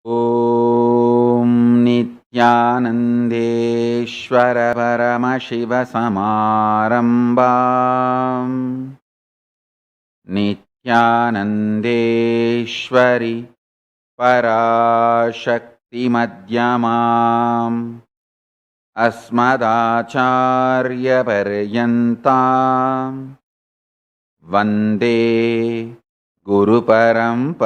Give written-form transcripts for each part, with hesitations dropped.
ॐ नित्यानन्देश्वर परमशिवसमारम्भाम् नित्यानन्देश्वरि पराशक्तिमध्यमाम् अस्मदाचार्यपर्यन्ताम् वन्दे गुरुपरम्पराम्.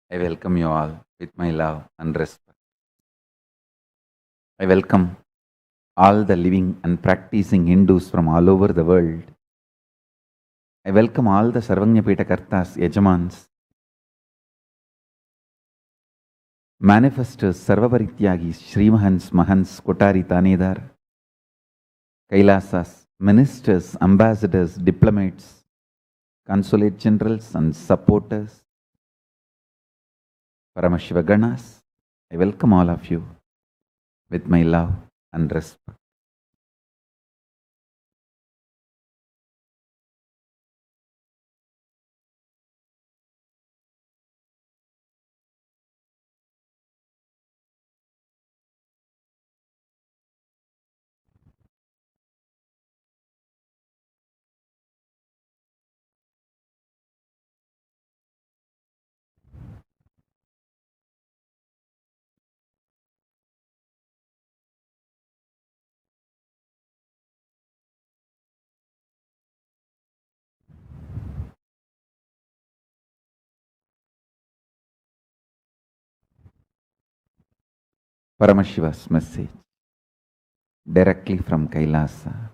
I welcome you all with my love and respect. I welcome all the living and practicing Hindus from all over the world. I welcome all the Sarvanyapeta Kartas, Yajamans, manifestors, Sarvaparityagis, Srimahans, Mahans, Kotari, Tanedar, Kailasas, ministers, ambassadors, diplomats, consulate generals and supporters, Paramashiva Ganas. I welcome all of you with my love and respect. Paramashiva's message directly from Kailasa.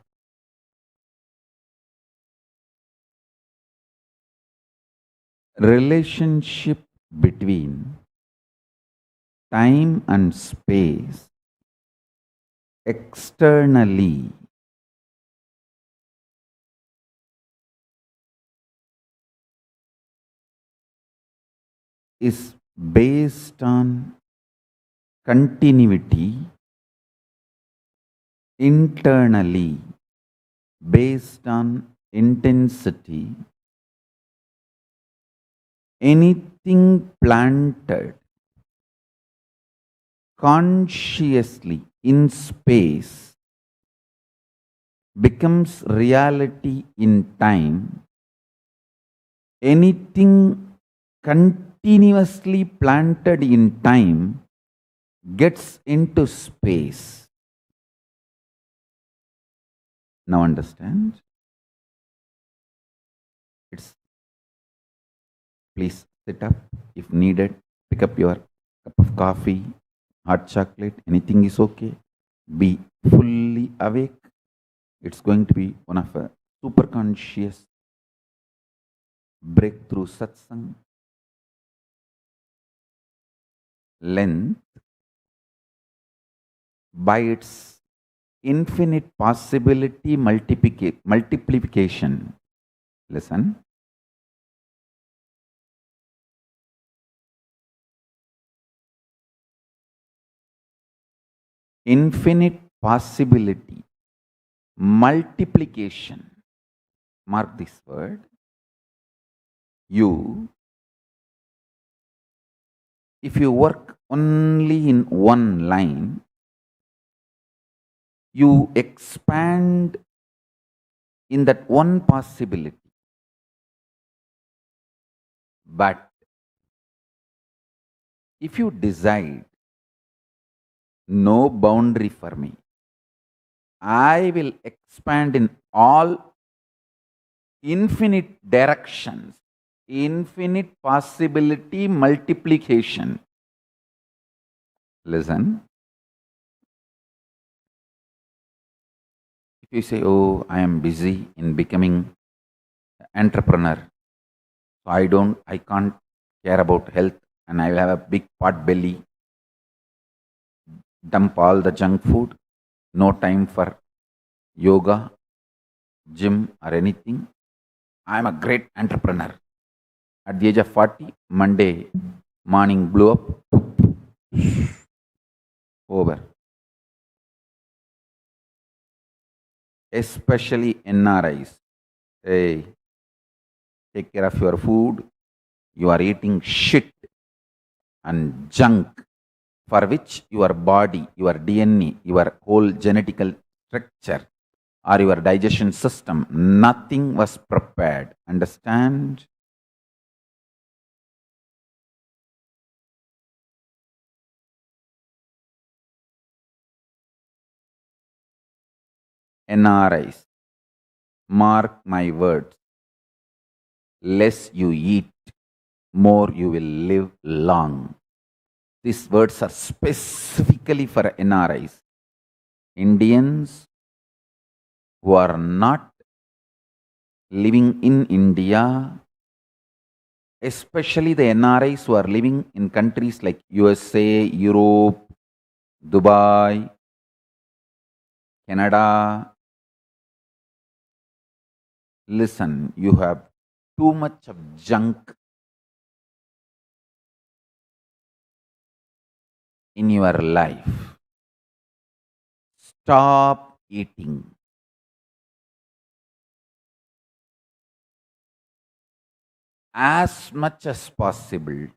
Relationship between time and space externally is based on continuity, internally based on intensity. Anything planted consciously in space becomes reality in time. Anything continuously planted in time gets into space. Now understand? Please sit up if needed. Pick up your cup of coffee, hot chocolate, anything is okay. Be fully awake. It's going to be one of a super conscious breakthrough satsang. Length, by its infinite possibility multiplication. Listen. Infinite possibility multiplication. Mark this word. If you work only in one line, you expand in that one possibility. But if you decide, no boundary for me, I will expand in all infinite directions, infinite possibility multiplication. Listen, If you say, oh, I am busy in becoming entrepreneur, so I can't care about health and I will have a big pot belly, dump all the junk food, no time for yoga, gym, or anything. I'm a great entrepreneur. At the age of 40, Monday morning blew up, over. Especially NRIs. Hey, take care of your food. You are eating shit and junk for which your body, your DNA, your whole genetical structure, or your digestion system, nothing was prepared. Understand? NRIs, mark my words, less you eat, more you will live long. These words are specifically for NRIs, Indians who are not living in India, especially the NRIs who are living in countries like USA, Europe, Dubai, Canada. Listen, you have too much of junk in your life. Stop eating. As much as possible,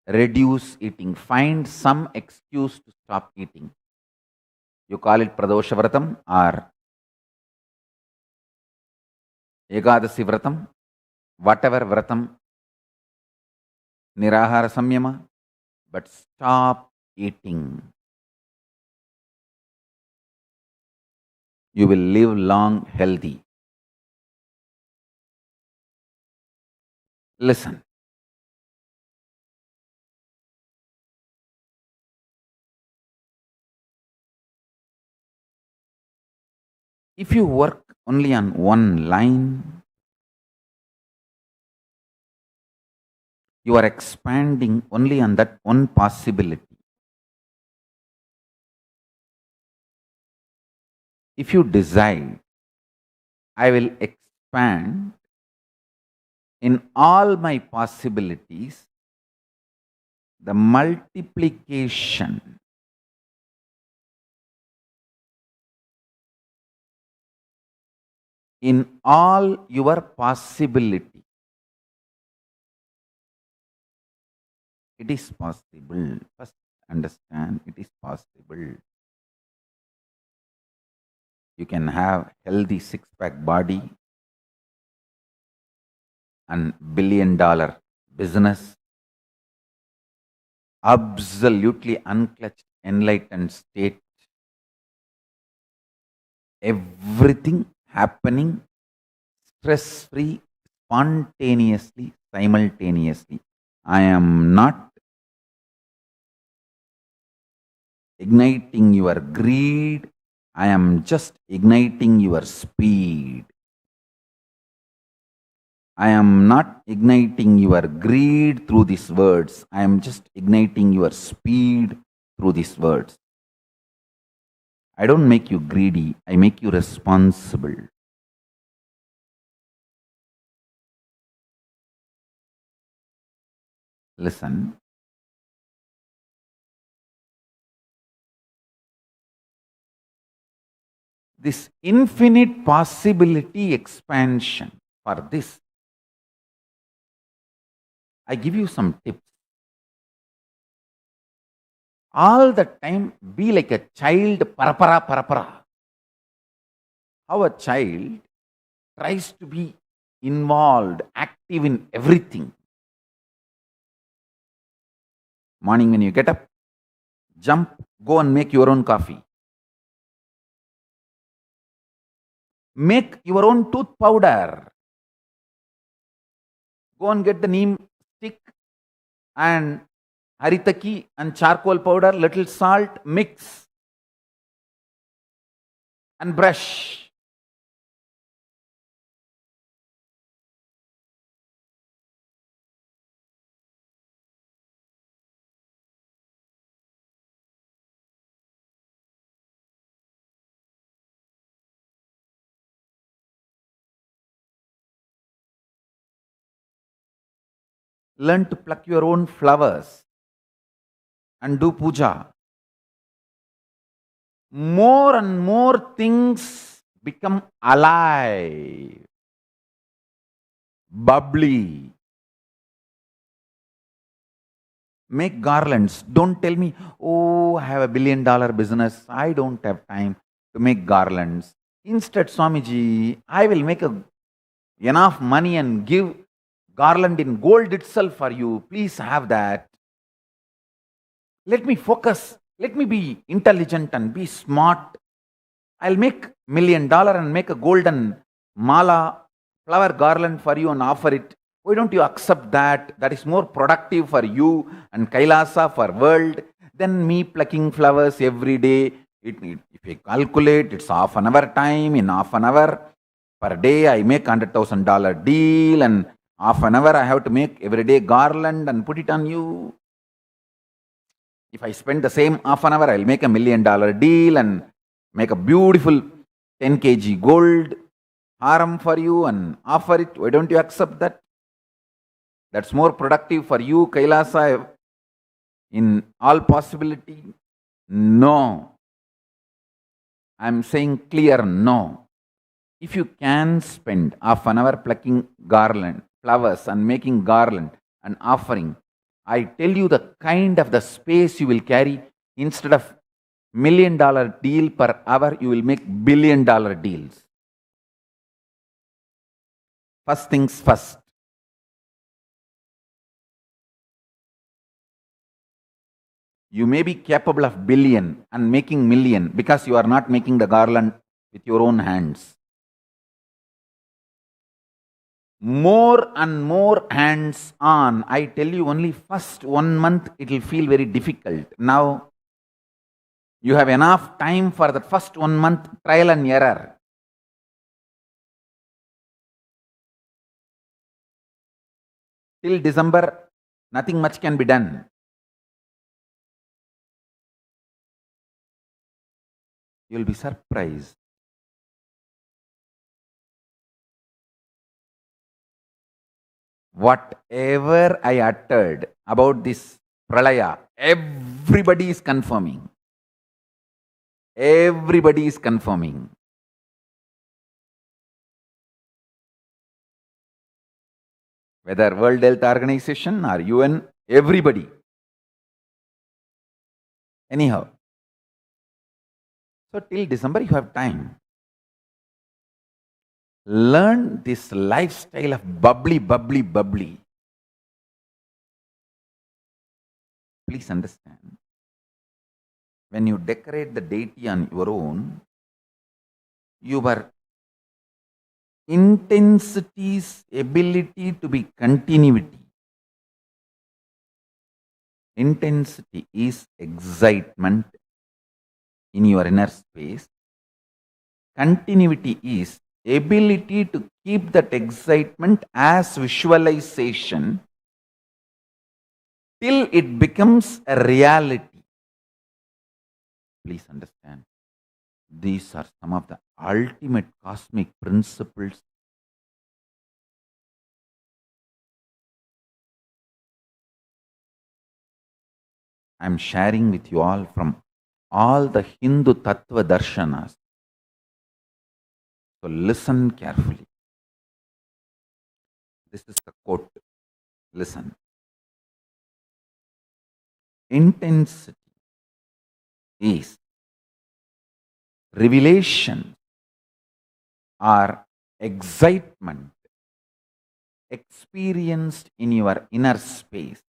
reduce eating. Find some excuse to stop eating. You call it Pradosha Vratam or Ekadasi Vratam, whatever Vratam, Nirahara Samyama, but stop eating. You will live long, healthy. Listen. If you work only on one line, you are expanding only on that one possibility. If you decide, I will expand in all my possibilities, the multiplication in all your possibility. It is possible. First, understand it is possible. You can have healthy six-pack body and $1 billion business, absolutely unclutched, enlightened state, everything happening stress-free, spontaneously, simultaneously. I am not igniting your greed. I am just igniting your speed. I am not igniting your greed through these words. I am just igniting your speed through these words. I don't make you greedy. I make you responsible. Listen. This infinite possibility expansion for this, I give you some tips. All the time, be like a child, parapara, parapara. How a child tries to be involved, active in everything. Morning when you get up, jump, go and make your own coffee. Make your own tooth powder. Go and get the neem stick and haritaki and charcoal powder, little salt, mix. and brush. Learn to pluck your own flowers and do puja. More and more things become alive, bubbly. Make garlands. Don't tell me, oh, I have a $1 billion business. I don't have time to make garlands. Instead, Swamiji, I will make enough money and give garland in gold itself for you. Please have that. Let me focus. Let me be intelligent and be smart. I'll make $1 million and make a golden mala flower garland for you and offer it. Why don't you accept that? That is more productive for you and Kailasa for world than me plucking flowers every day. If you calculate, it's half an hour time. In half an hour per day, I make $100,000 deal, and half an hour I have to make every day garland and put it on you. If I spend the same half an hour, I'll make a $1 million deal and make a beautiful 10 kg gold haram for you and offer it. Why don't you accept that? That's more productive for you, Kailasa, in all possibility. No. I'm saying clear no. If you can spend half an hour plucking garland, flowers and making garland and offering, I tell you the kind of the space you will carry. Instead of $1 million deal per hour, you will make $1 billion deals. First things first. You may be capable of billion and making million because you are not making the garland with your own hands. More and more hands on. I tell you, only first 1 month it will feel very difficult. Now you have enough time for the first 1 month trial and error. Till December, nothing much can be done. You'll be surprised. Whatever I uttered about this pralaya, everybody is confirming. Everybody is confirming. Whether World Health Organization or UN, everybody. Anyhow. So till December you have time. Learn this lifestyle of bubbly, bubbly, bubbly. Please understand. When you decorate the deity on your own, your intensity's ability to be continuity. Intensity is excitement in your inner space. Continuity is ability to keep that excitement as visualization till it becomes a reality. Please understand. These are some of the ultimate cosmic principles. I'm sharing with you all from all the Hindu Tattva Darshanas. So listen carefully. This is the quote. Listen. Intensity is revelation or excitement experienced in your inner space.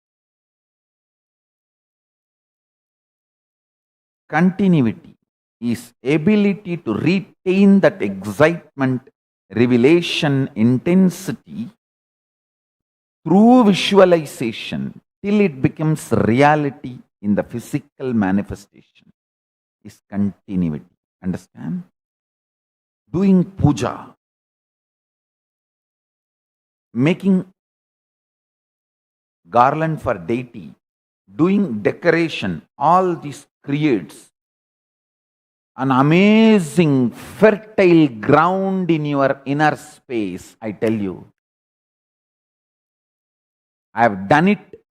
Continuity is ability to retain that excitement, revelation, intensity through visualization till it becomes reality in the physical manifestation is continuity. Understand? doing puja, making garland for deity, doing decoration, all this creates an amazing fertile ground in your inner space. I tell you, I have done it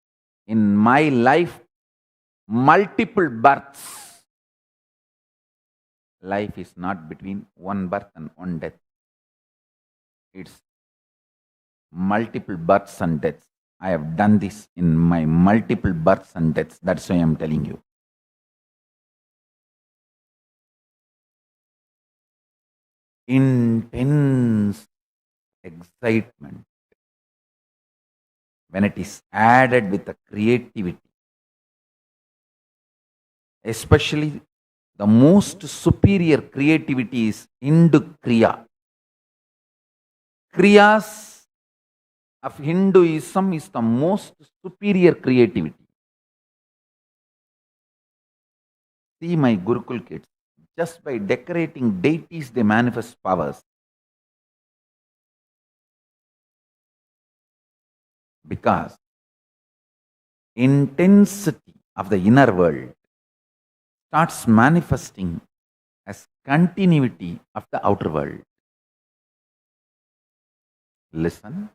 in my life multiple births. Life is not between one birth and one death. It's multiple births and deaths. I have done this in my multiple births and deaths. That's why I'm telling you. Intense excitement when it is added with the creativity, especially the most superior creativity is Hindu Kriya. Kriyas of Hinduism is the most superior creativity. See my Gurukul kids. Just by decorating deities, they manifest powers. Because intensity of the inner world starts manifesting as continuity of the outer world. Listen.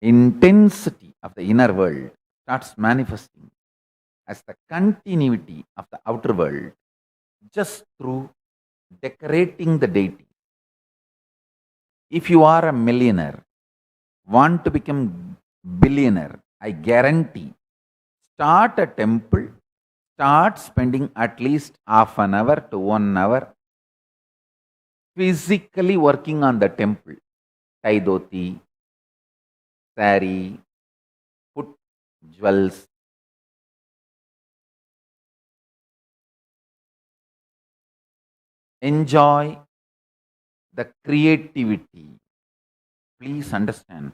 Intensity of the inner world starts manifesting as the continuity of the outer world just through decorating the deity. If you are a millionaire, want to become billionaire, I guarantee, start a temple, start spending at least half an hour to 1 hour physically working on the temple. Tie dhoti, sari, put jewels. Enjoy the creativity. Please understand,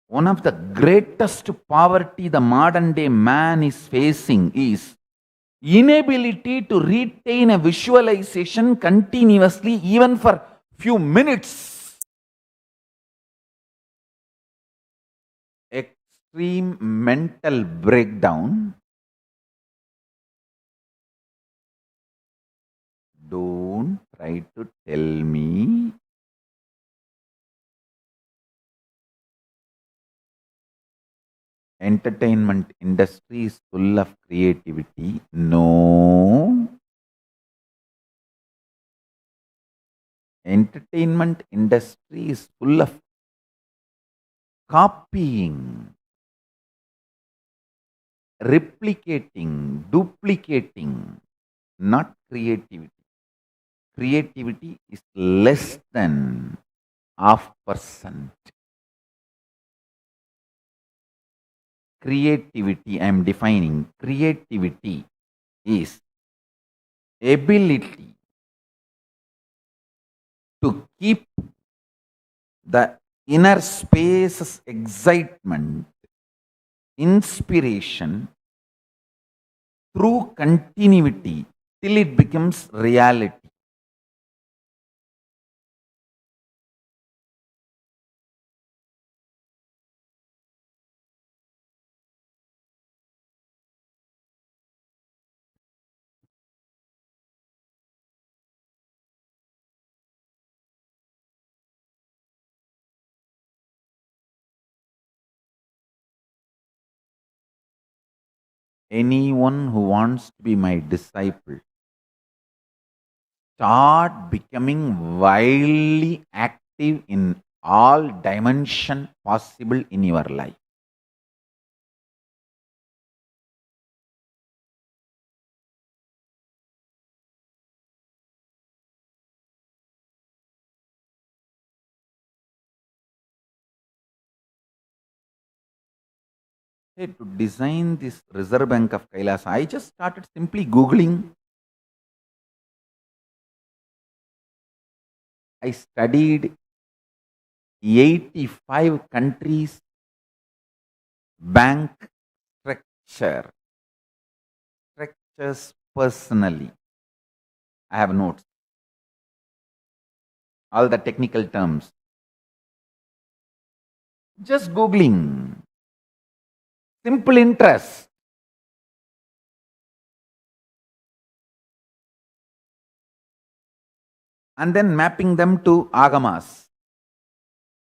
one of the greatest poverty the modern day man is facing is inability to retain a visualization continuously even for few minutes. Extreme mental breakdown. Don't try to tell me entertainment industry is full of creativity. No. Entertainment industry is full of copying, replicating, duplicating, not creativity. Creativity is less than half percent. Creativity, I am defining, creativity is ability to keep the inner space's excitement, inspiration through continuity till it becomes reality. Anyone who wants to be my disciple, start becoming wildly active in all dimension possible in your life. Hey, to design this Reserve Bank of Kailasa, I just started simply Googling. I studied 85 countries bank structures personally. I have notes. all the technical terms. Just Googling. Simple interest. And then mapping them to Agamas.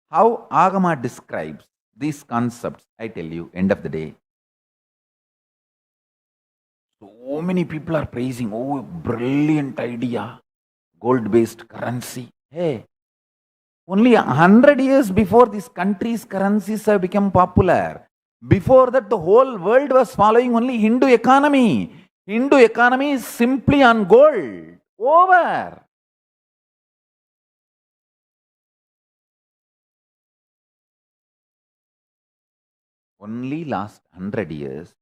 How Agama describes these concepts, I tell you, end of the day. So many people are praising, oh, brilliant idea, gold based currency. Hey, only 100 years before these countries' currencies have become popular. Before that, the whole world was following only Hindu economy. Hindu economy is simply on gold. Over. Only last 100 years,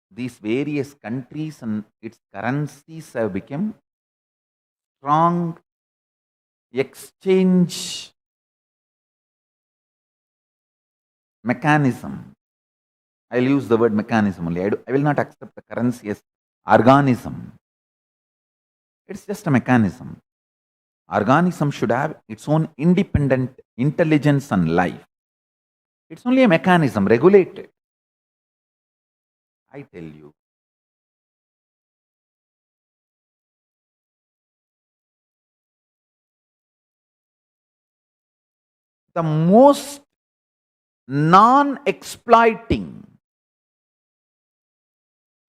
these various countries and its currencies have become strong exchange mechanism. I'll use the word mechanism only. I will not accept the currency as organism. It's just a mechanism. Organism should have its own independent intelligence and life. It's only a mechanism regulated. I tell you. The most non-exploiting,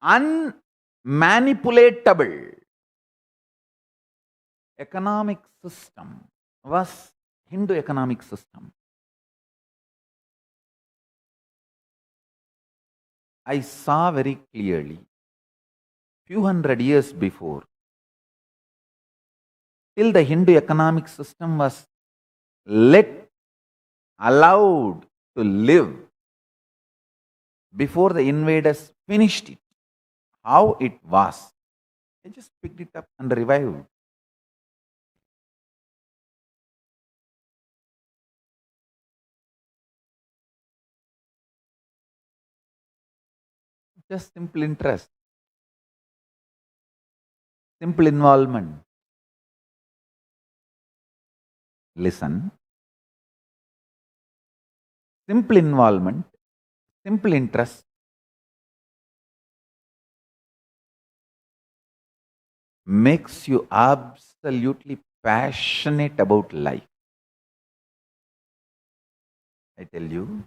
unmanipulatable economic system was Hindu economic system. I saw very clearly few hundred years before, till the Hindu economic system was allowed to live, before the invaders finished it, how it was. I just picked it up and revived. Just simple interest, simple involvement. Listen, simple involvement, simple interest, makes you absolutely passionate about life. I tell you.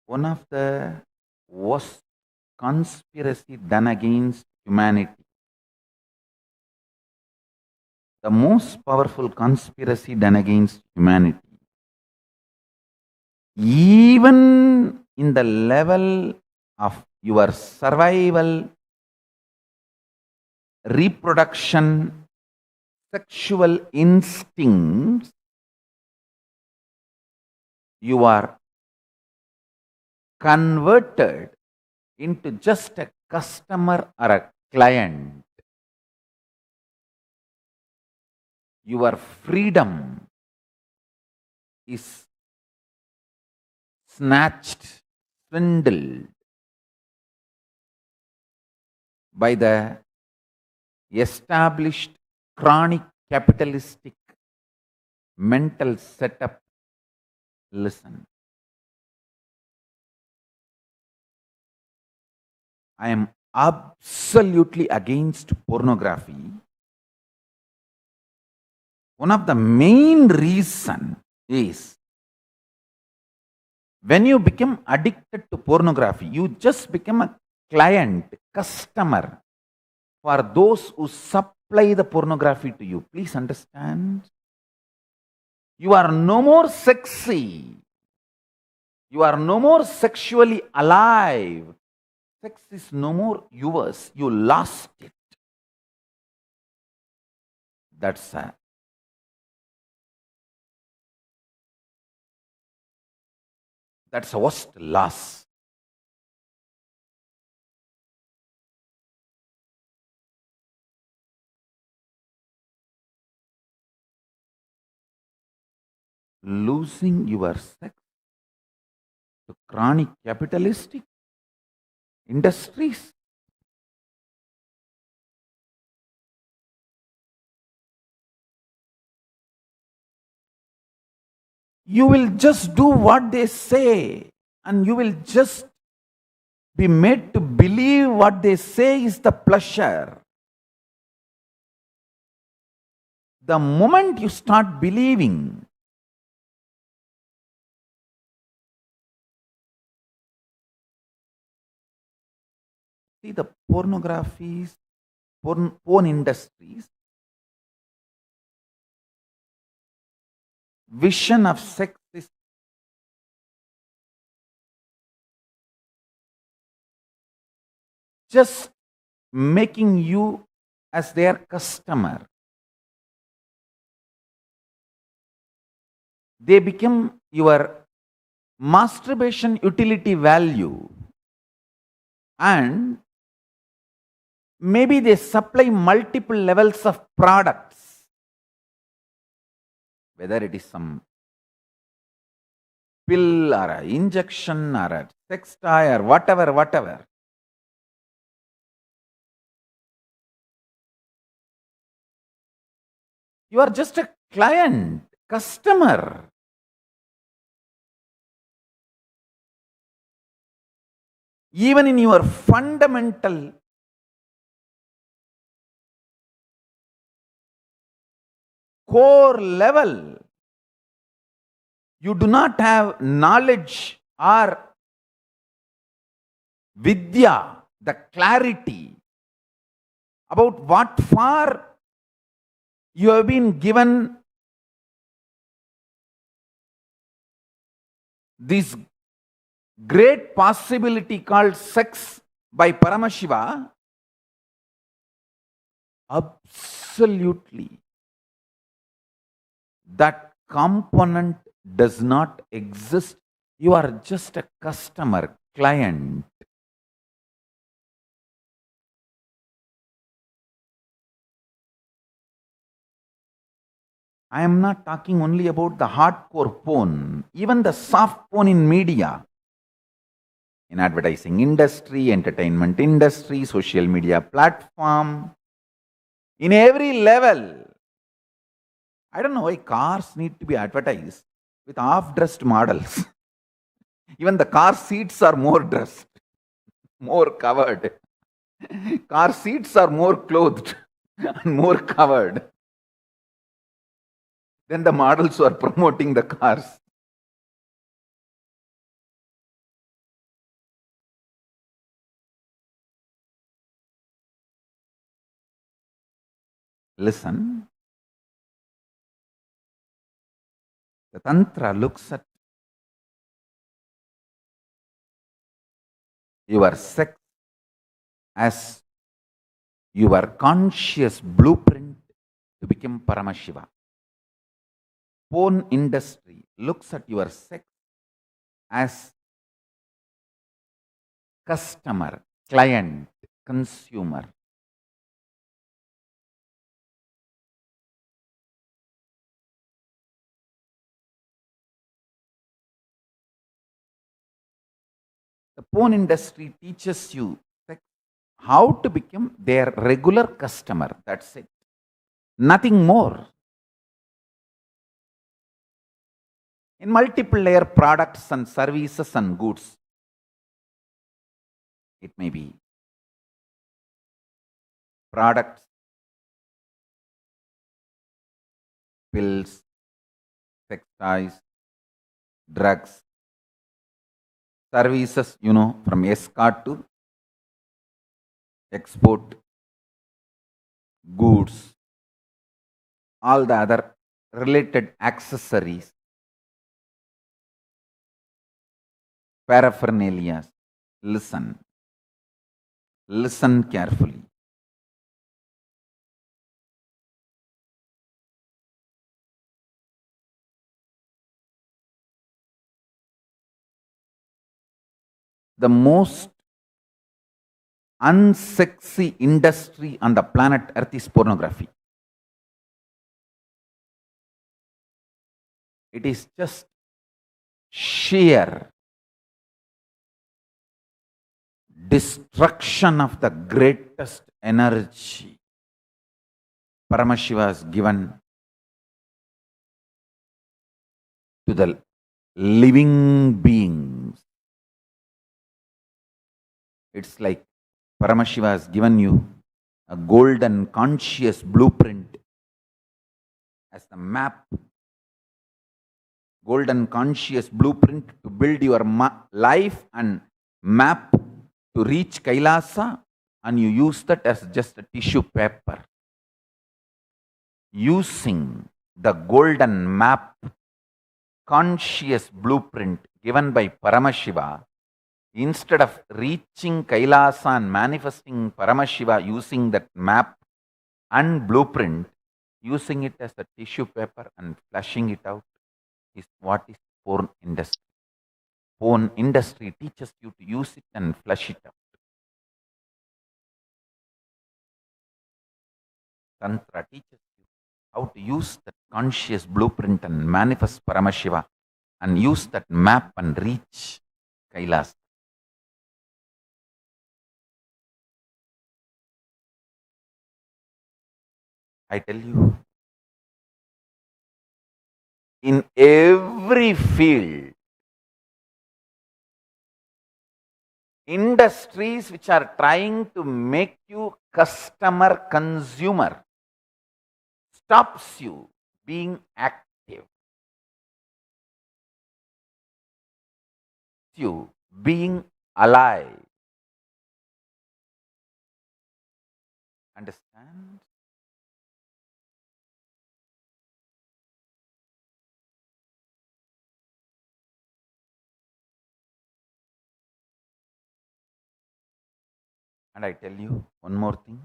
One of the worst conspiracy done against humanity, the most powerful conspiracy done against humanity, even in the level of your survival, reproduction, sexual instincts, you are converted into just a customer or a client. Your freedom is snatched, swindled by the established chronic capitalistic mental setup. Listen, I am absolutely against pornography. One of the main reason is when you become addicted to pornography, you just become a client, customer for those who supply the pornography to you. Please understand. You are no more sexy. You are no more sexually alive. Sex is no more yours. You lost it. That's a worst loss. Losing your sex to chronic capitalistic industries. You will just do what they say, and you will just be made to believe what they say is the pleasure. The moment you start believing, see the pornographies, porn industries, vision of sex is just making you as their customer. They become your masturbation utility value, and maybe they supply multiple levels of products, whether it is some pill or an injection or a sex toy or whatever. You are just a client, customer. Even in your fundamental core level, you do not have knowledge or vidya, the clarity about what for you have been given this great possibility called sex by Paramashiva. Absolutely. That component does not exist. You are just a customer, client. I am not talking only about the hardcore porn, even the soft porn in media, in advertising industry, entertainment industry, social media platform, in every level. I don't know why cars need to be advertised with half-dressed models. Even the car seats are more dressed, more covered. Car seats are more clothed and more covered than the models who are promoting the cars. Listen, the Tantra looks at your sex as your conscious blueprint to become Paramashiva. Porn industry looks at your sex as customer, client, consumer. The porn industry teaches you how to become their regular customer. That's it. Nothing more. In multiple layer products and services and goods, it may be products, pills, sex toys, drugs, services, from escort to export, goods, all the other related accessories, paraphernalia. Listen carefully. The most unsexy industry on the planet Earth is pornography. It is just sheer destruction of the greatest energy Paramashiva has given to the living beings. It's like Paramashiva has given you a golden conscious blueprint as the map, golden conscious blueprint to build your life and map to reach Kailasa, and you use that as just a tissue paper. Using the golden map, conscious blueprint given by Paramashiva, instead of reaching Kailasa and manifesting Paramashiva using that map and blueprint, using it as a tissue paper and fleshing it out is what is porn industry. Porn industry teaches you to use it and flesh it out. Tantra teaches you how to use that conscious blueprint and manifest Paramashiva and use that map and reach Kailasa. I tell you, in every field, industries which are trying to make you customer consumer stops you being active, you being alive. Understand? And I tell you one more thing.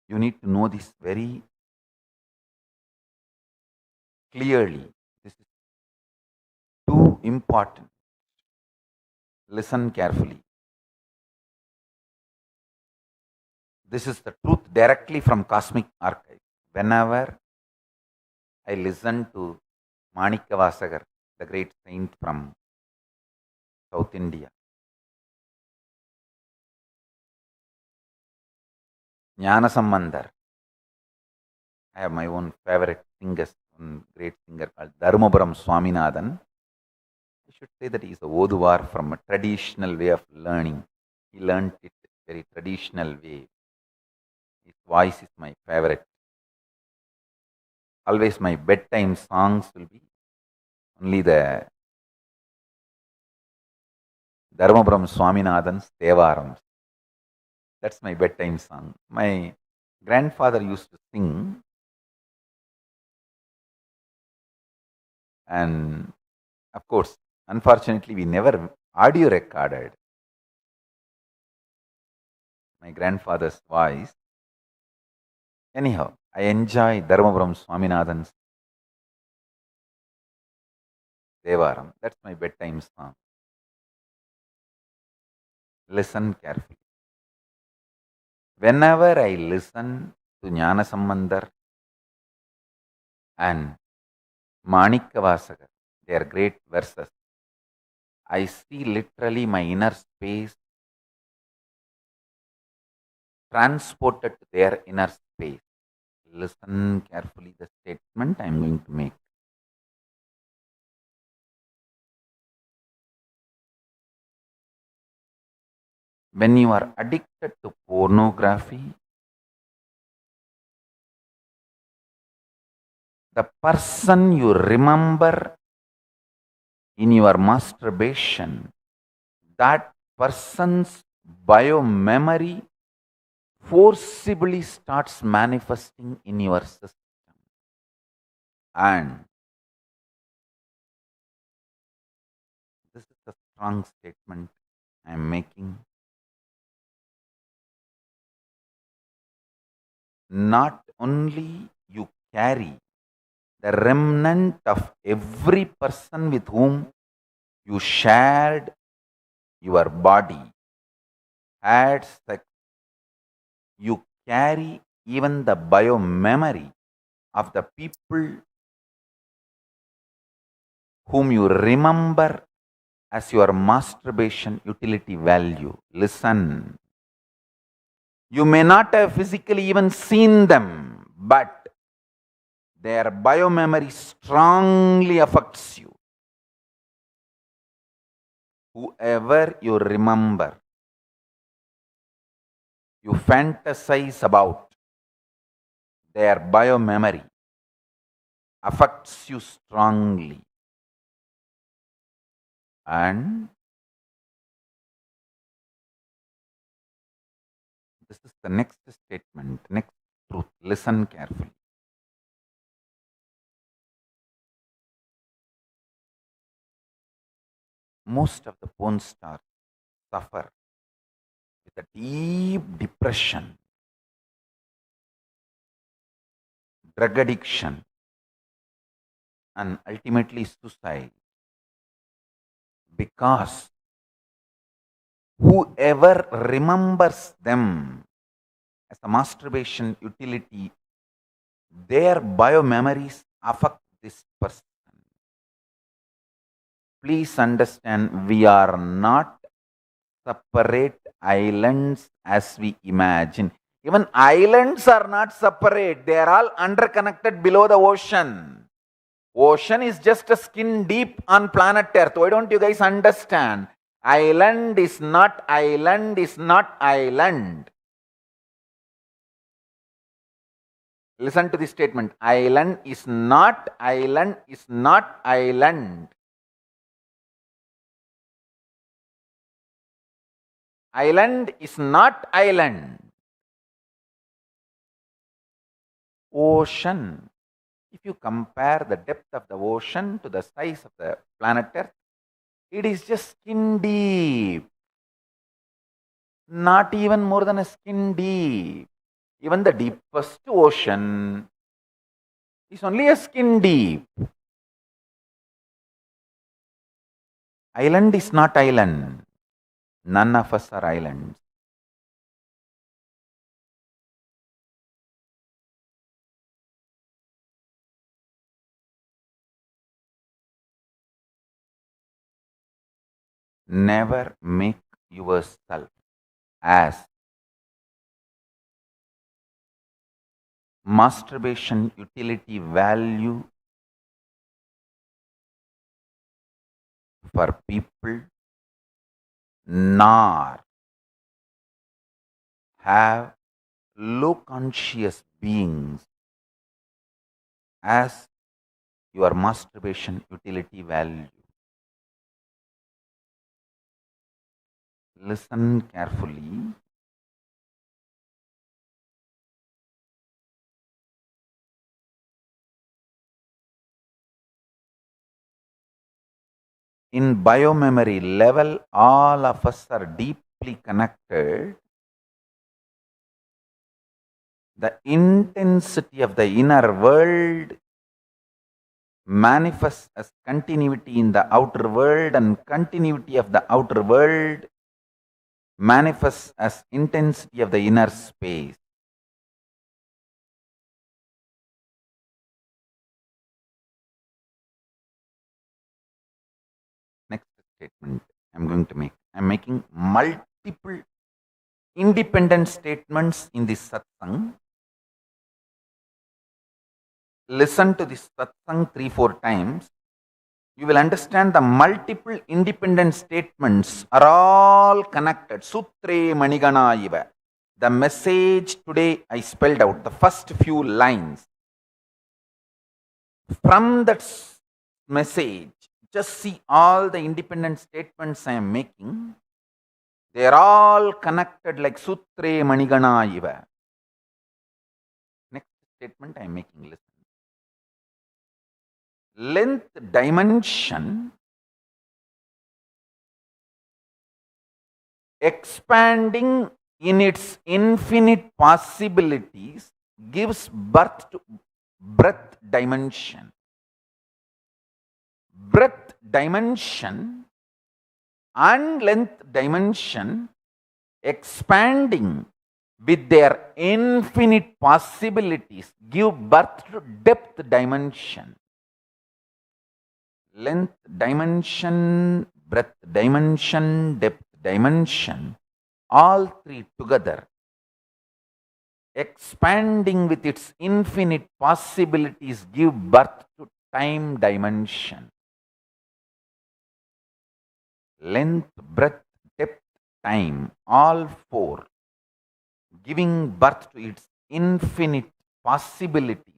You need to know this very clearly. This is too important. Listen carefully. This is the truth directly from Cosmic Archive. Whenever I listen to Manikavasagar, the great saint from South India, Jnanasambandar, I have my own favorite singers, one great singer called Dharmapuram Swaminathan. I should say that he is a Oduvar from a traditional way of learning. He learned it very traditional way. His voice is my favorite. Always my bedtime songs will be only the Dharmapuram Swaminathan's Devarams. That's my bedtime song. My grandfather used to sing, and of course, unfortunately, we never audio recorded my grandfather's voice. Anyhow, I enjoy Dharmapuram Swaminathan's Devaram. That's my bedtime song. Listen carefully. Whenever I listen to Jnanasambandar and Manikavasagar, they are great verses, I see literally my inner space transported to their inner space. Listen carefully the statement I am going to make. When you are addicted to pornography, the person you remember in your masturbation, that person's biomemory forcibly starts manifesting in your system. And this is a strong statement I am making. Not only you carry the remnant of every person with whom you shared your body, had sex, you carry even the biomemory of the people whom you remember as your masturbation utility value. Listen. You may not have physically even seen them, but their biomemory strongly affects you. Whoever you remember, you fantasize about, their biomemory affects you strongly. And this is the next statement, next truth. Listen carefully. Most of the porn stars suffer with a deep depression, drug addiction, and ultimately suicide, because whoever remembers them as a masturbation utility, their biomemories affect this person. Please understand, we are not separate islands as we imagine. Even islands are not separate. They are all interconnected below the ocean. Ocean is just a skin deep on planet Earth. Why don't you guys understand? Island is not island is not island. Listen to this statement. Island is not island is not island. Island is not island. Ocean. If you compare the depth of the ocean to the size of the planet Earth, it is just skin deep. Not even more than a skin deep. Even the deepest ocean is only a skin deep. Island is not island. None of us are islands. Never make yourself as masturbation utility value for people, nor have low conscious beings as your masturbation utility value. Listen carefully. In biomemory level, all of us are deeply connected. The intensity of the inner world manifests as continuity in the outer world, and continuity of the outer world manifests as intensity of the inner space. Next statement I'm going to make. I'm making multiple independent statements in this satsang. Listen to this satsang 3-4 times. You will understand the multiple independent statements are all connected. Sutre Manigana iva. The message today I spelled out, the first few lines. From that message, just see all the independent statements I am making. They are all connected like Sutre Manigana iva. Next statement I am making, listen. Length dimension expanding in its infinite possibilities gives birth to breadth dimension. Breadth dimension and length dimension expanding with their infinite possibilities give birth to depth dimension. Length dimension breadth dimension, depth dimension, all three together, expanding with its infinite possibilities, give birth to time dimension. Length, breadth, depth, time, all four, giving birth to its infinite possibility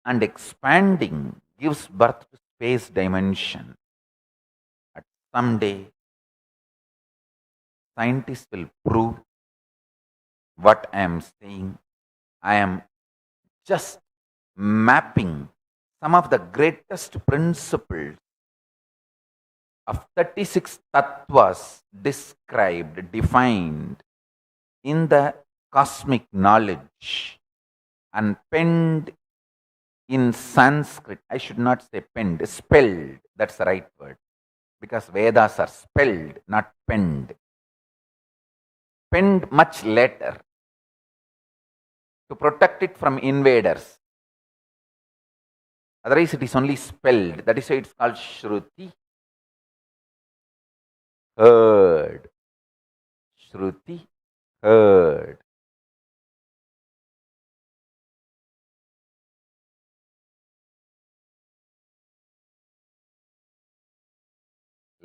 and expanding gives birth to space dimension. At someday, scientists will prove what I am saying. I am just mapping some of the greatest principles of 36 tattvas described, defined in the cosmic knowledge and penned in Sanskrit. I should not say penned, spelled. That's the right word. Because Vedas are spelled, not penned. Penned much later to protect it from invaders. Otherwise, it is only spelled. That is why it's called Shruti. Heard. Shruti. Heard.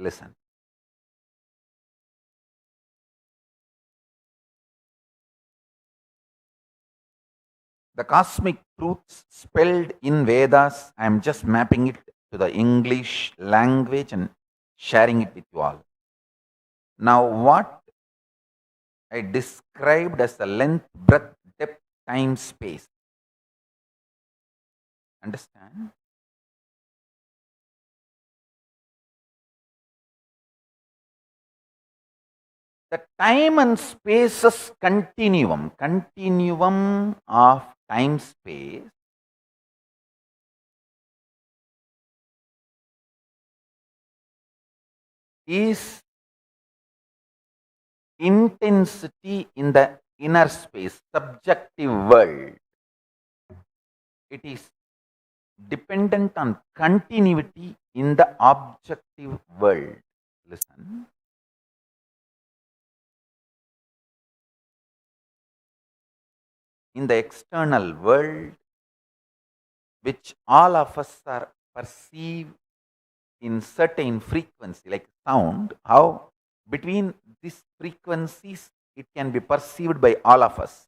Listen. The cosmic truths spelled in Vedas, I am just mapping it to the English language and sharing it with you all. Now, what I described as the length, breadth, depth, time, space. Understand? The time and spaces continuum of time space is intensity in the inner space, subjective world. It is dependent on continuity in the objective world. Listen. In the external world, which all of us are perceived in certain frequency, like sound, how between these frequencies it can be perceived by all of us.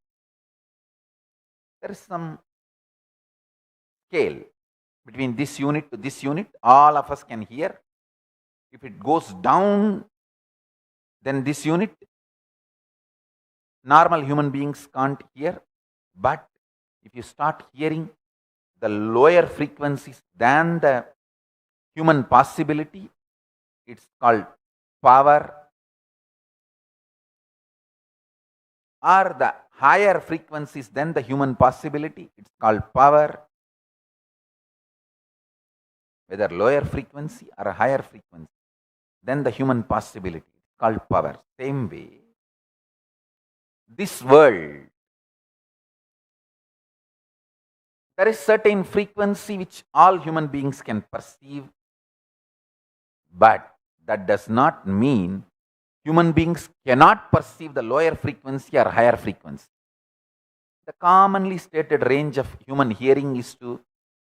There is some scale between this unit to this unit, all of us can hear. If it goes down, then this unit, normal human beings can't hear. But if you start hearing the lower frequencies than the human possibility, it's called power. Or the higher frequencies than the human possibility, it's called power. Whether lower frequency or a higher frequency than the human possibility, it's called power. Same way, this world, there is certain frequency which all human beings can perceive, but that does not mean human beings cannot perceive the lower frequency or higher frequency. The commonly stated range of human hearing is to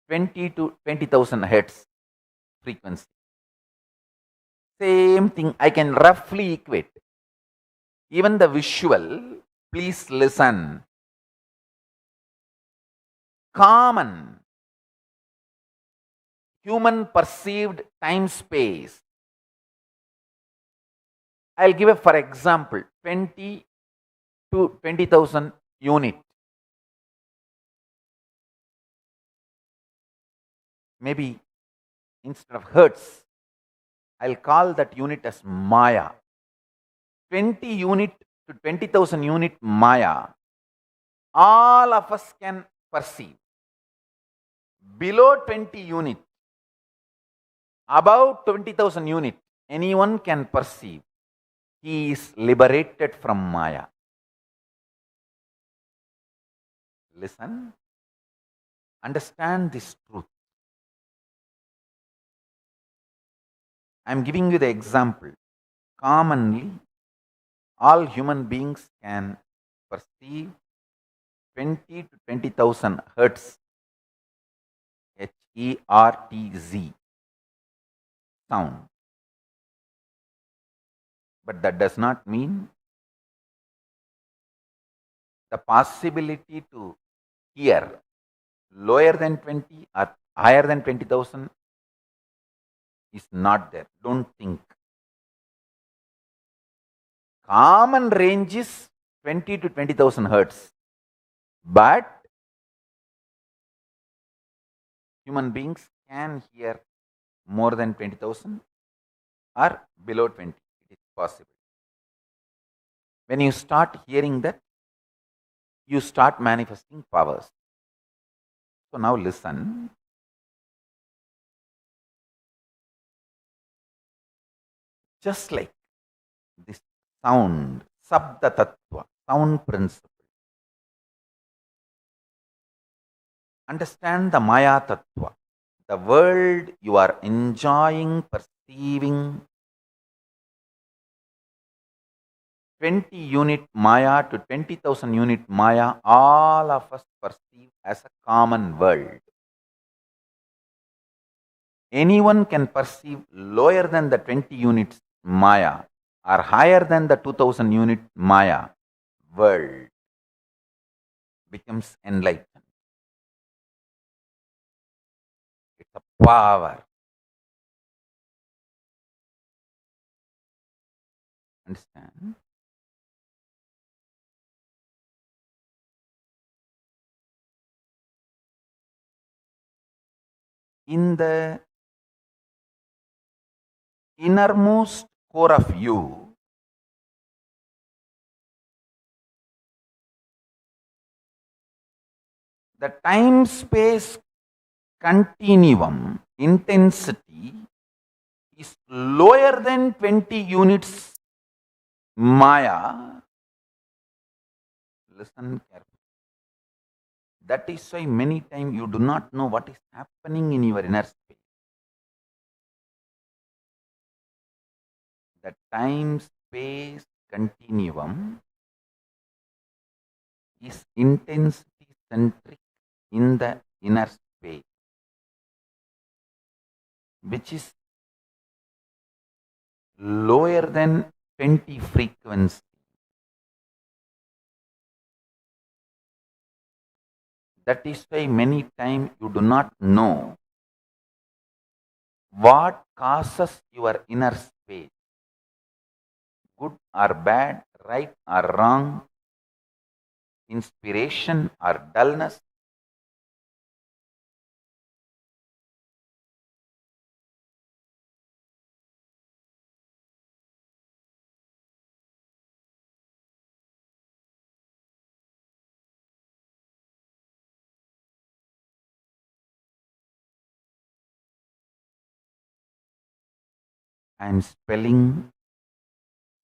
20 to 20,000 hertz frequency. Same thing I can roughly equate. Even the visual, please listen. Common human perceived time space. I'll give a for example 20 to 20,000 unit. Maybe instead of hertz, I'll call that unit as Maya. 20 unit to 20,000 unit Maya, all of us can perceive. Below 20 unit, above 20,000 unit, anyone can perceive. He is liberated from Maya. Listen, understand this truth. I'm giving you the example. Commonly, all human beings can perceive 20 to 20,000 hertz, HERTZ sound. But that does not mean the possibility to hear lower than 20 or higher than 20,000 is not there. Don't think. Common range is 20 to 20,000 hertz. But human beings can hear more than 20,000 or below 20. It is possible. When you start hearing that, you start manifesting powers. So now listen. Just like this sound, Sabda Tattva, sound principle. Understand the Maya Tattva, the world you are enjoying, perceiving. 20 unit Maya to 20,000 unit Maya, all of us perceive as a common world. Anyone can perceive lower than the 20 units Maya or higher than the 2000 unit Maya. World becomes enlightened. It's a power. Understand? In the innermost core of you, the time space continuum intensity is lower than 20 units Maya. Listen carefully. That is why many times you do not know what is happening in your inner space. The time space continuum is intensity centric in the inner space, which is lower than 20 frequency. That is why many times you do not know what causes your inner space, good or bad, right or wrong, inspiration or dullness. I am spelling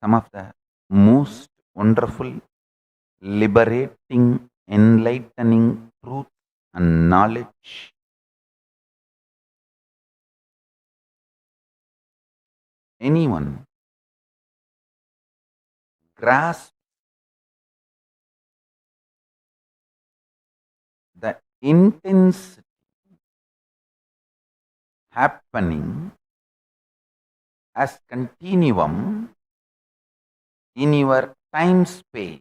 some of the most wonderful, liberating, enlightening truth and knowledge. Anyone grasp the intensity happening as continuum in your time space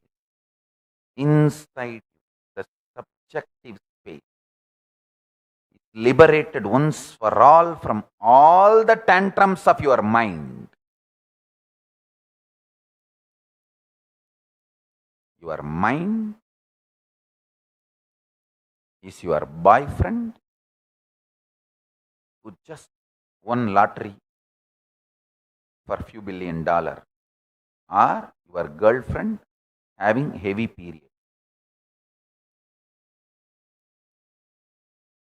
inside the subjective space, liberated once for all from all the tantrums of your mind. Your mind is your boyfriend who just won lottery for few $1 billion, or your girlfriend having heavy period.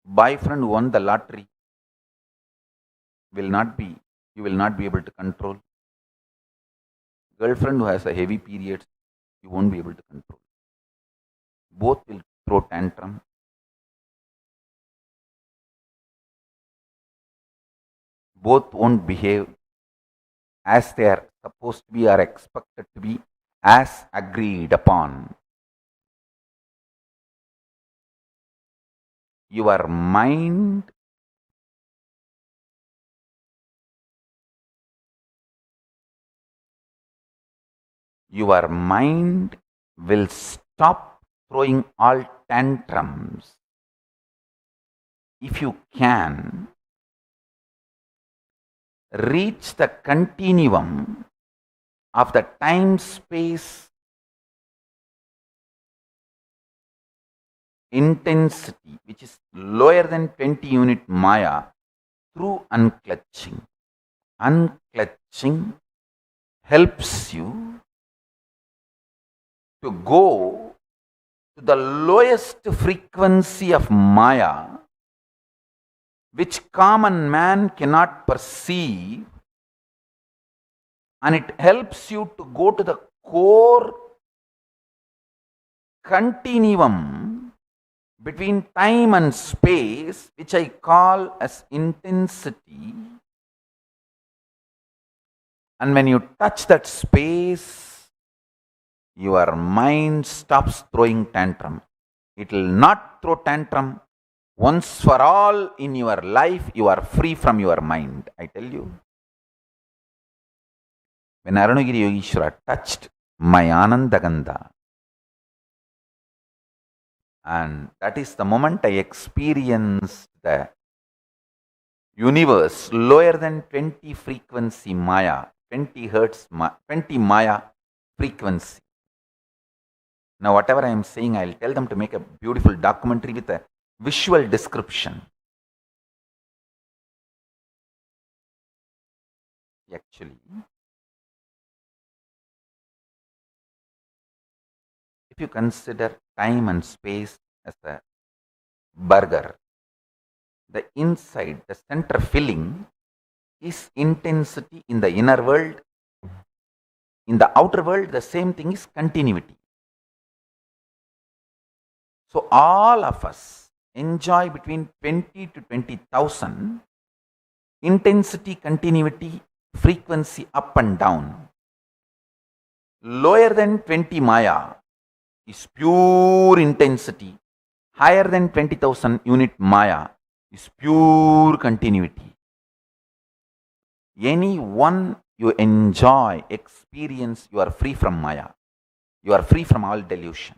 Boyfriend who won the lottery will not be, you will not be able to control. Girlfriend who has a heavy period, you won't be able to control. Both will throw tantrum. Both won't behave as they are supposed to be or expected to be, as agreed upon. Your mind will stop throwing all tantrums if you can reach the continuum of the time space intensity, which is lower than 20 unit Maya, through unclutching. Unclutching helps you to go to the lowest frequency of Maya, which common man cannot perceive, and it helps you to go to the core continuum between time and space, which I call as intensity. And when you touch that space, your mind stops throwing tantrum. It will not throw tantrum. Once for all in your life, you are free from your mind. I tell you. When Arunagiri Yogeshwara touched my Anandagandha, and that is the moment I experienced the universe lower than 20 frequency Maya, 20 hertz, 20 Maya frequency. Now, whatever I am saying, I'll tell them to make a beautiful documentary with a visual description. Actually, if you consider time and space as a burger, the inside, the center filling is intensity in the inner world. In the outer world, the same thing is continuity. So all of us enjoy between 20 to 20,000 intensity, continuity, frequency up and down. Lower than 20 Maya is pure intensity. Higher than 20,000 unit Maya is pure continuity. Any one you enjoy, experience, you are free from Maya. You are free from all delusion.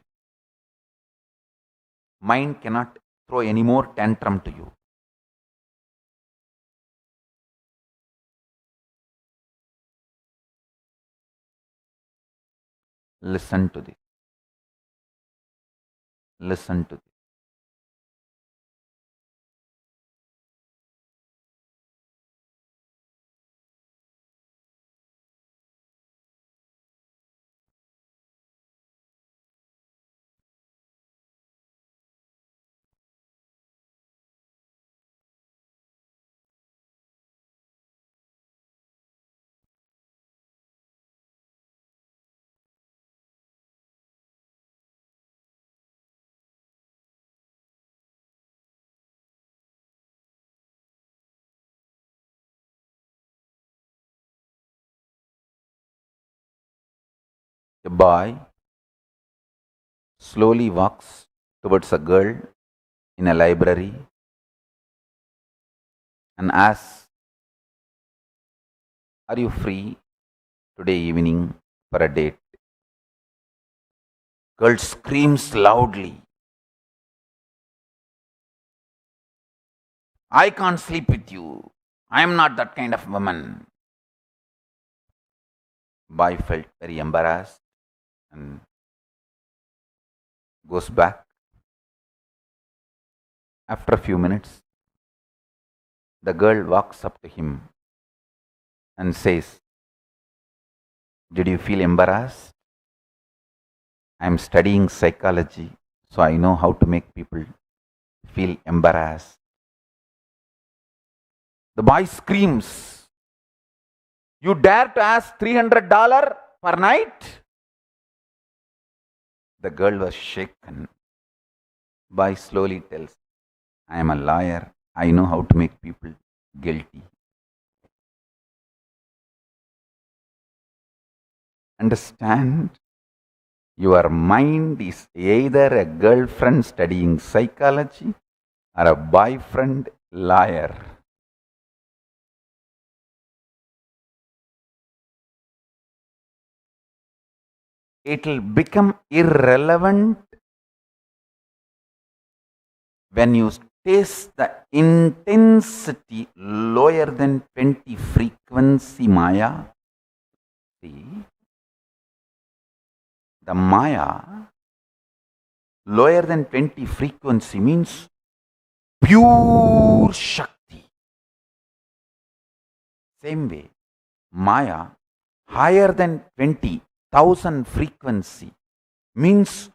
Mind cannot throw any more tantrum to you. Listen to this. Listen to this. A boy slowly walks towards a girl in a library and asks, "Are you free today evening for a date?" Girl screams loudly, "I can't sleep with you. I am not that kind of woman." Boy felt very embarrassed and goes back. After a few minutes, the girl walks up to him and says, "Did you feel embarrassed? I am studying psychology, so I know how to make people feel embarrassed." The boy screams, "You dare to ask $300 per night?" The girl was shaken. Boy slowly tells, "I am a lawyer. I know how to make people guilty." Understand? Your mind is either a girlfriend studying psychology or a boyfriend lawyer. It will become irrelevant when you taste the intensity lower than 20 frequency Maya. See, the Maya lower than 20 frequency means pure Shakti. Same way, Maya higher than 20,000 frequency means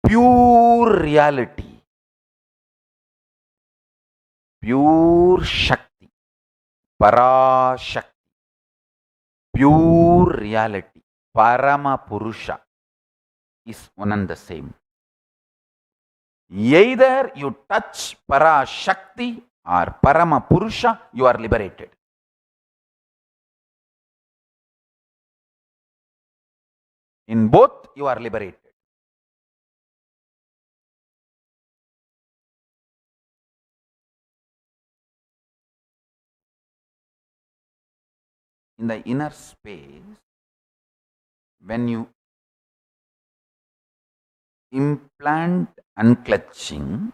pure reality, pure Shakti, Parashakti, pure reality, Parama Purusha is one and the same. Either you touch Parashakti or Parama Purusha, you are liberated. In both, you are liberated. In the inner space, when you implant unclutching,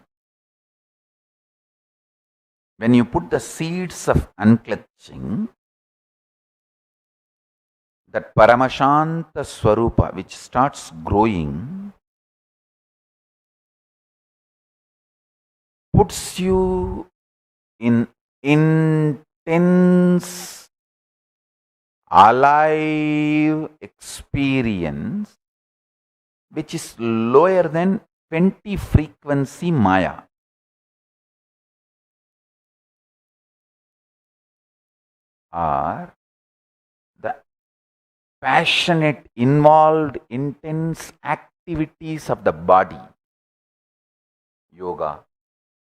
when you put the seeds of unclutching, that Paramashanta Swarupa, which starts growing, puts you in intense, alive experience, which is lower than 20 frequency Maya. Or the passionate, involved, intense activities of the body, yoga,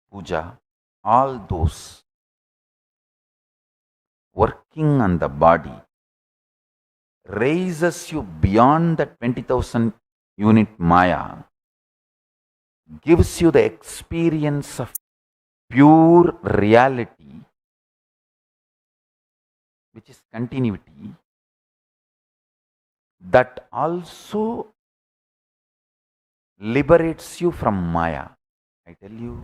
puja, all those working on the body raises you beyond the 20,000 unit Maya, gives you the experience of pure reality, which is continuity, that also liberates you from Maya. I tell you,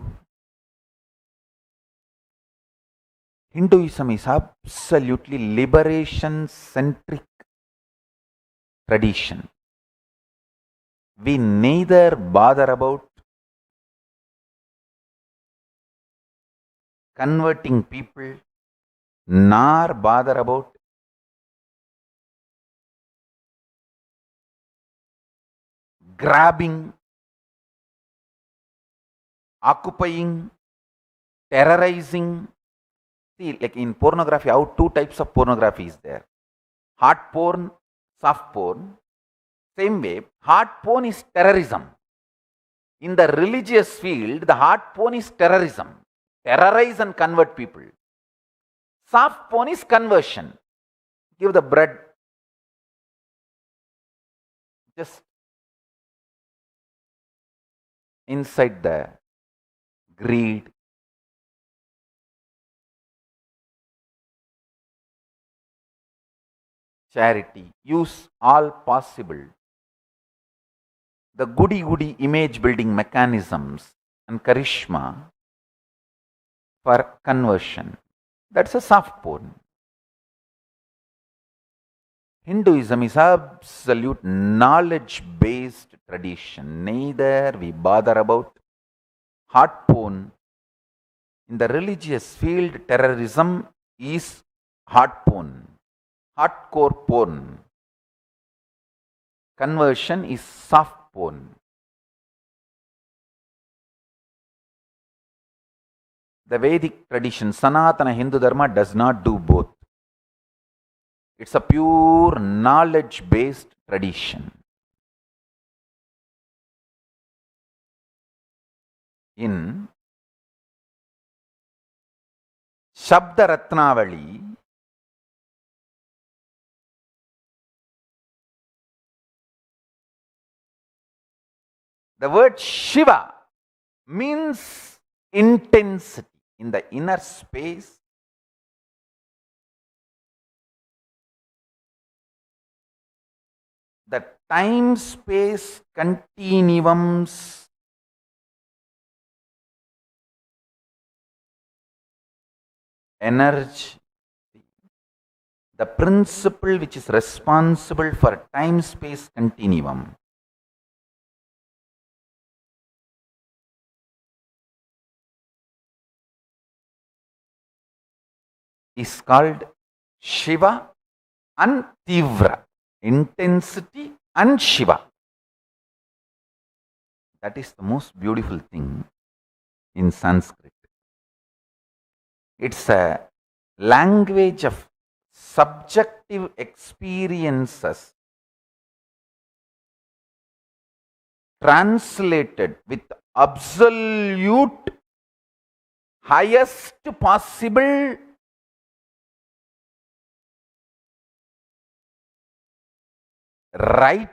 Hinduism is absolutely liberation-centric tradition. We neither bother about converting people nor bother about grabbing, occupying, terrorizing. See, like in pornography, how two types of pornography is there: hard porn, soft porn. Same way, hard porn is terrorism. In the religious field, the hard porn is terrorism. Terrorize and convert people. Soft porn is conversion. Give the bread. Just inside the greed. Charity. Use all possible the goody image building mechanisms and charisma for conversion. That's a soft porn. Hinduism is absolute knowledge based tradition. Neither we bother about hard porn. In the religious field, terrorism is hard porn, hardcore porn. Conversion is soft porn. The Vedic tradition, Sanatana Hindu Dharma, does not do both. It's a pure knowledge based tradition. In Shabda Ratnavali, The word Shiva means intensity in the inner space. The time-space continuums energy, the principle which is responsible for time-space continuum, is called Shiva and Tivra, intensity and Shiva. That is the most beautiful thing in Sanskrit. It's a language of subjective experiences translated with absolute highest possible right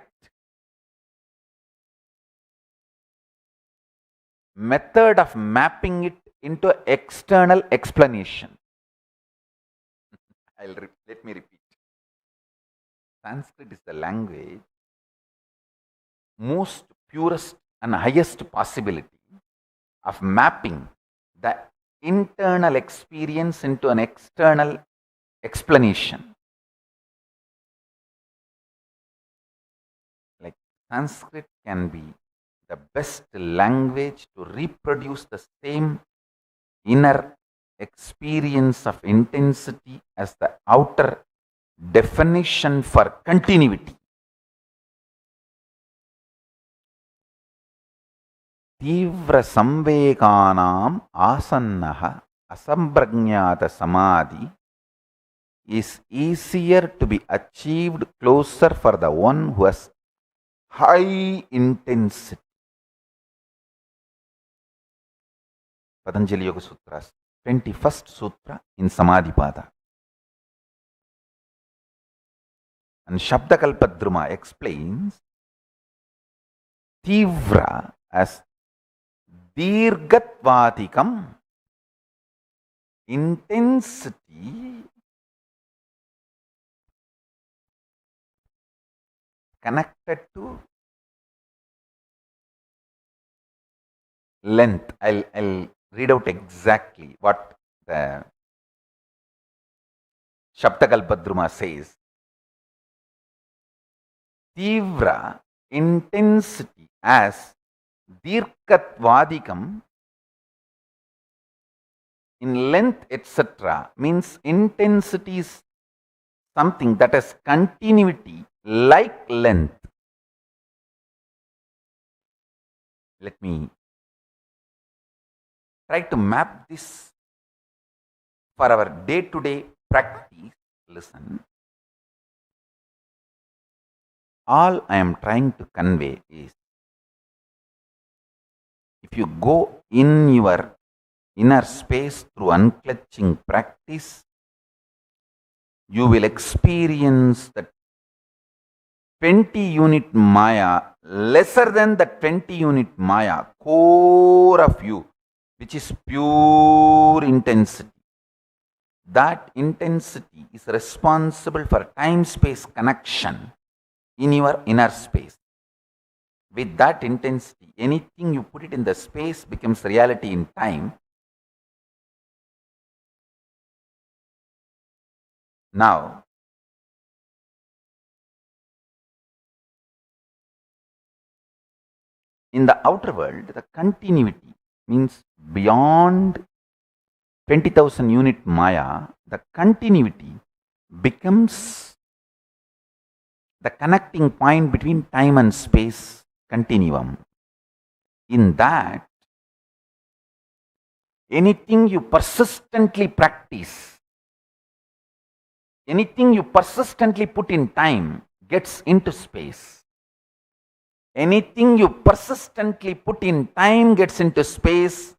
method of mapping it into external explanation. Let me repeat. Sanskrit is the language most purest and highest possibility of mapping the internal experience into an external explanation. Like Sanskrit can be the best language to reproduce the same inner experience of intensity as the outer definition for continuity. Tivra samveganam asannaha asamprajnata samadhi is easier to be achieved closer for the one who has high intensity. Patanjali Yoga Sutras, 21st Sutra in Samadhipada. And Shabdakalpadruma explains Tivra as Dirgatvadikam, intensity connected to length. I'll read out exactly what the Shabdakalpadruma says. Tivra, intensity as Dirgatvadikam, in length, etc., means intensity is something that has continuity like length. Let me try to map this for our day-to-day practice. Listen. All I am trying to convey is, if you go in your inner space through unclutching practice, you will experience the 20-unit Maya, lesser than the 20-unit Maya, core of you, which is pure intensity. That intensity is responsible for time-space connection in your inner space. With that intensity, anything you put it in the space becomes reality in time. Now, in the outer world, the continuity means beyond 20,000 unit Maya, the continuity becomes the connecting point between time and space continuum. In that, anything you persistently practice, anything you persistently put in time gets into space. Anything you persistently put in time gets into space.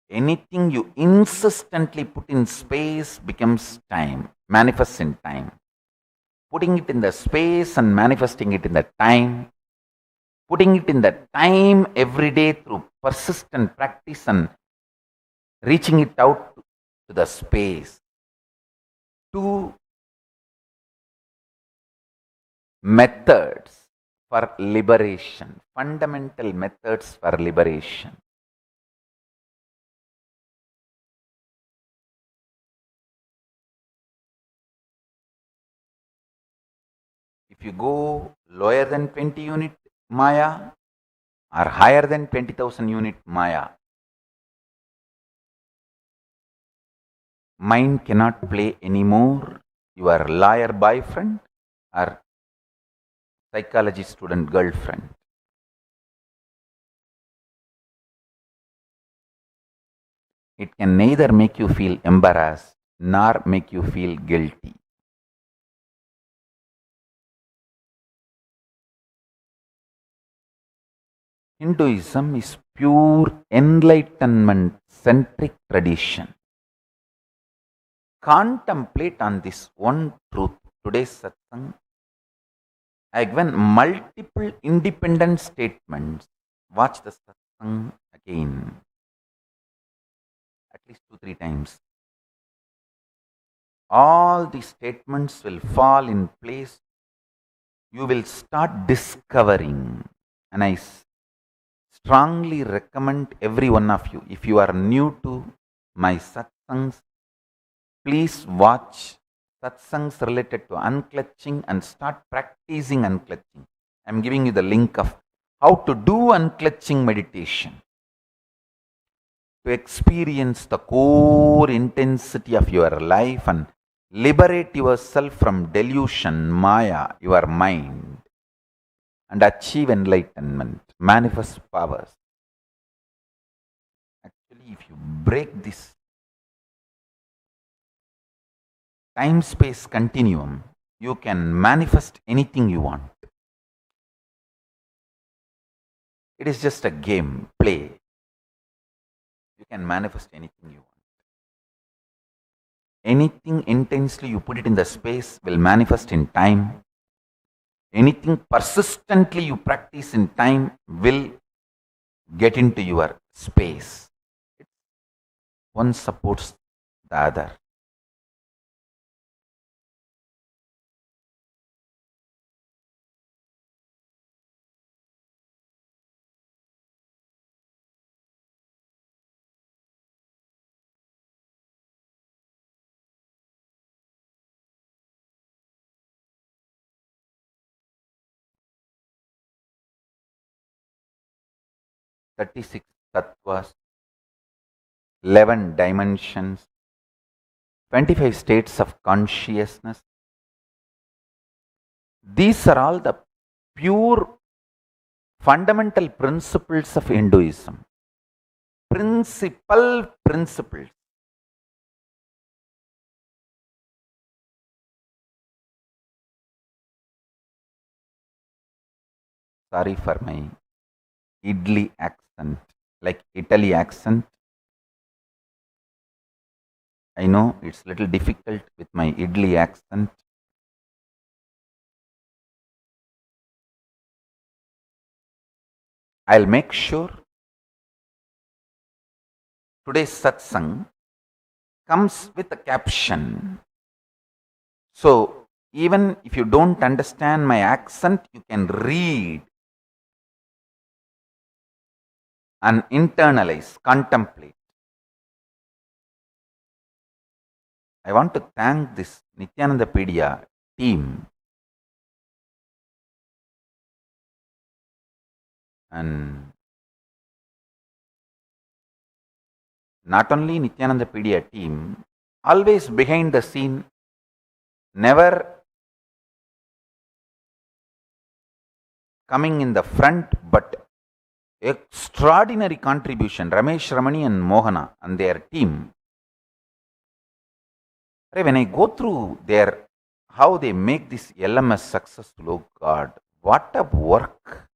Anything you insistently put in space becomes time, manifests in time. Putting it in the space and manifesting it in the time putting it in the time every day through persistent practice and reaching it out to the space. Two methods for liberation, fundamental methods for liberation. If you go lower than 20 unit Maya or higher than 20,000 unit Maya, mind cannot play anymore your lawyer boyfriend or psychology student girlfriend. It can neither make you feel embarrassed nor make you feel guilty. Hinduism is pure enlightenment centric tradition. Contemplate on this one truth. Today's satsang, I have given multiple independent statements. Watch the satsang again, at least 2-3 times. All these statements will fall in place. You will start discovering, and I strongly recommend every one of you, if you are new to my satsangs, please watch satsangs related to unclutching and start practicing unclutching. I am giving you the link of how to do unclutching meditation to experience the core intensity of your life and liberate yourself from delusion, Maya, your mind, and achieve enlightenment, manifest powers. Actually, if you break this time-space continuum, you can manifest anything you want. It is just a game, play. You can manifest anything you want. Anything intensely you put it in the space will manifest in time. Anything persistently you practice in time will get into your space. One supports the other. "36 tattvas, 11 dimensions, 25 states of consciousness. These are all the pure fundamental principles of Hinduism. Principles. Sorry for my idli accent, like Italy accent. I know it's little difficult with my idli accent. I'll make sure today's satsang comes with a caption. So even if you don't understand my accent, you can read and internalize, contemplate. I want to thank this Nityanandapedia team and not only Nityanandapedia team, always behind the scene, never coming in the front, but extraordinary contribution, Ramesh Ramani and Mohana and their team. When I go through how they make this LMS successful, oh God, what a work.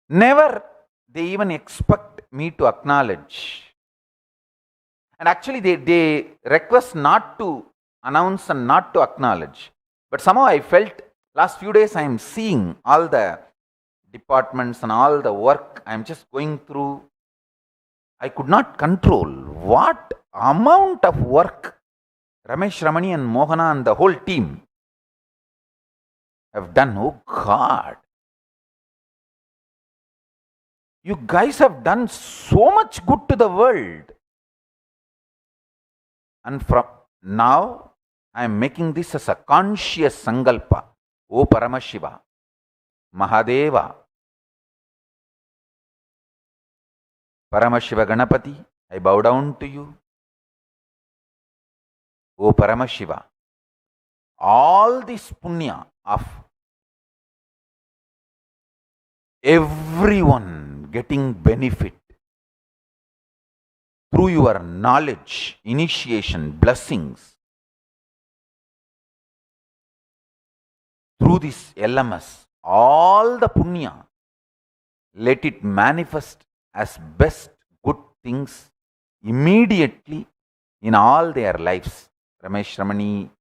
Never they even expect me to acknowledge. And actually they request not to announce and not to acknowledge. But somehow I felt Last few days I am seeing all the departments and all the work I am just going through. I could not control what amount of work Ramesh Ramani and Mohana and the whole team have done. Oh God. You guys have done so much good to the world. And from now, I am making this as a conscious sankalpa. O Paramashiva, Mahadeva, Paramashiva Ganapati, I bow down to you. O Paramashiva, all this punya of everyone getting benefit through your knowledge, initiation, blessings, through this LMS, all the punya, let it manifest as best good things immediately in all their lives. Ramesh Ramani,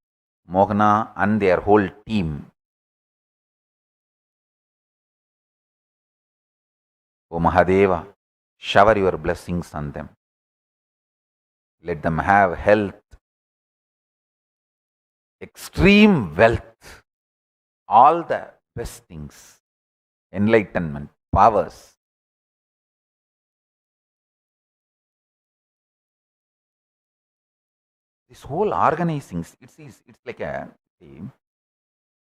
Mohana and their whole team. O Mahadeva, shower your blessings on them. Let them have health, extreme wealth, all the best things, enlightenment, powers. This whole organizing, it's like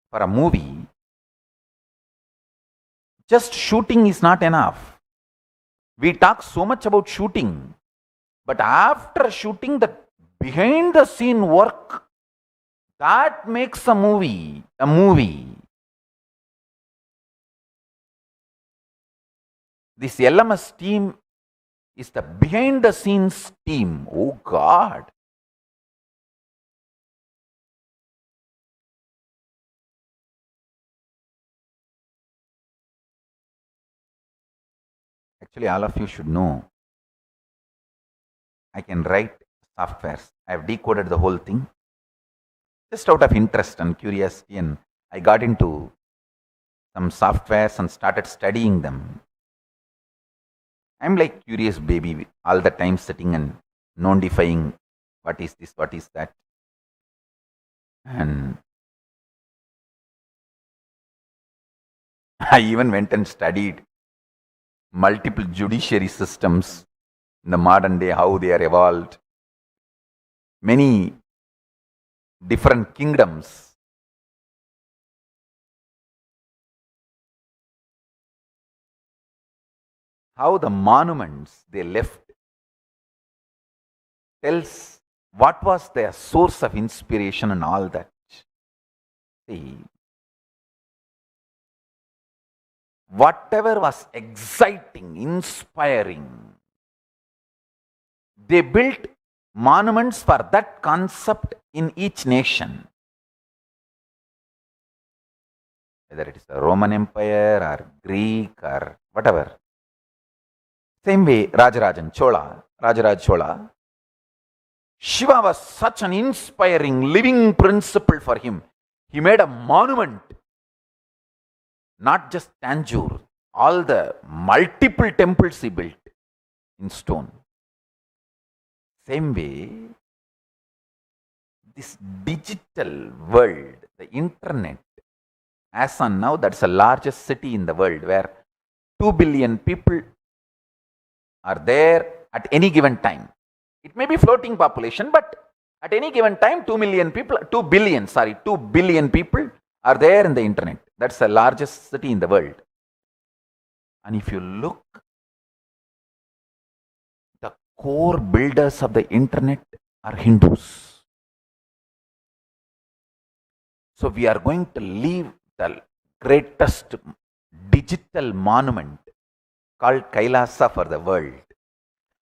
for a movie, just shooting is not enough. We talk so much about shooting, but after shooting, the behind the scene work, that makes a movie a movie. This LMS team is the behind the scenes team. Oh God. Actually, all of you should know, I can write softwares. I have decoded the whole thing just out of interest and curiosity, and I got into some softwares and started studying them. I'm like curious baby all the time, sitting and non-defying what is this, what is that. And I even went and studied multiple judiciary systems in the modern day, how they are evolved. Many different kingdoms. How the monuments they left tells what was their source of inspiration and all that. See, whatever was exciting, inspiring, they built monuments for that concept in each nation. Whether it is the Roman Empire or Greek or whatever. Same way, Rajarajan Chola, Rajaraj Chola, Shiva was such an inspiring living principle for him. He made a monument, not just Tanjore, all the multiple temples he built in stone. Same way, this digital world, the internet, as on now, that's the largest city in the world where 2 billion people are there at any given time. It may be floating population, but at any given time, 2 billion people are there in the internet. That's the largest city in the world. And if you look, the core builders of the internet are Hindus. So we are going to leave the greatest digital monument called Kailasa for the world.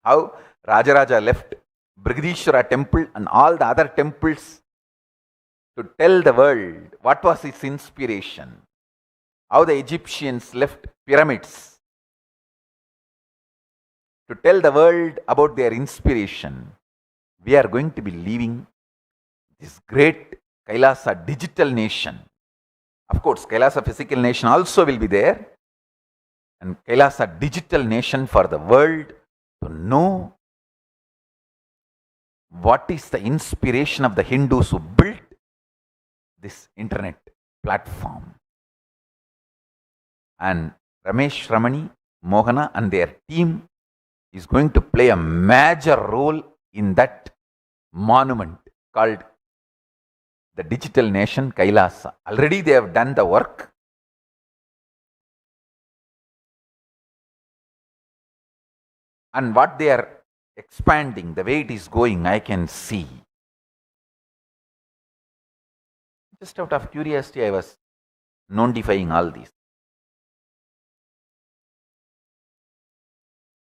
How Rajaraja left Brigadishwara temple and all the other temples to tell the world what was his inspiration. How the Egyptians left pyramids to tell the world about their inspiration. We are going to be leaving this great Kailasa digital nation Of course, Kailasa physical nation also will be there, and Kailasa digital nation for the world to know what is the inspiration of the Hindus who built this internet platform. And Ramesh Ramani, Mohana and their team is going to play a major role in that monument called the digital nation Kailasa. Already they have done the work. And what they are expanding, the way it is going, I can see. Just out of curiosity, I was notifying all these.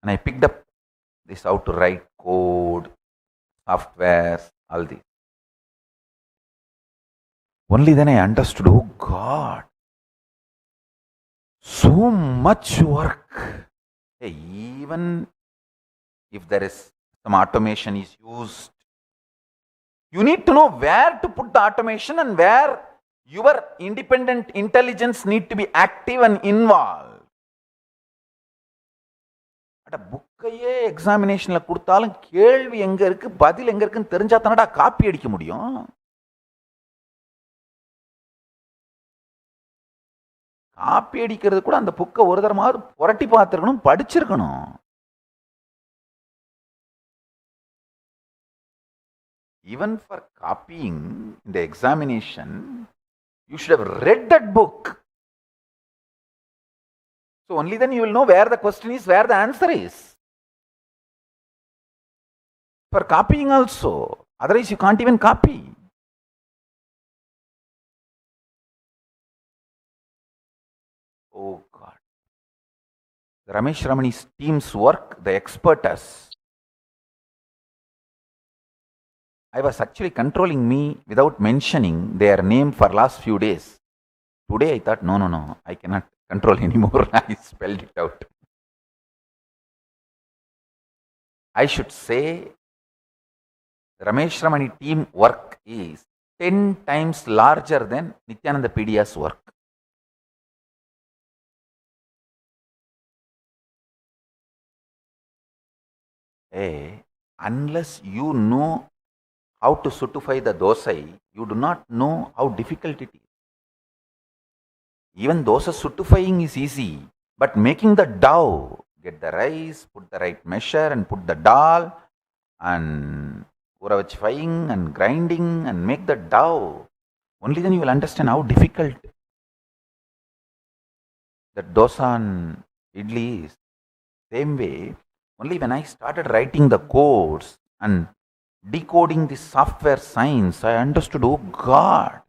And I picked up this how to write code, softwares, all these. Only then I understood, oh God, so much work. Hey, even if there is some automation is used, you need to know where to put the automation and where your independent intelligence need to be active and involved. புக்கையே எக்ஸாமினேஷன்ல கொடுத்தாலும் கேள்வி எங்க இருக்கு பதில் எங்க இருக்குன்னு தெரிஞ்சா தானடா copy அடிக்க முடியும். காப்பி அடிக்கிறது கூட அந்த புக்கை ஒரு தரமாவது புரட்டி பார்த்துருக்கணும், படிச்சிருக்கணும். Even for copying in the examination, you should have read that book. So only then you will know where the question is, where the answer is. For copying also, otherwise you can't even copy. Oh God. The Ramesh Ramani's team's work, the expertise. I was actually controlling me without mentioning their name for last few days. Today I thought, no, I cannot control anymore. I spelled it out. I should say Ramesh Ramani team work is 10 times larger than Nityananda Pedia's work. Hey, unless you know how to sutify the dosai, you do not know how difficult it is. Even dosa sutifying is easy, but making the dough, get the rice, put the right measure and put the dal and uravachifying and grinding and make the dough, only then you will understand how difficult the dosa and idli is. Same way, only when I started writing the codes and decoding the software science, I understood, oh God.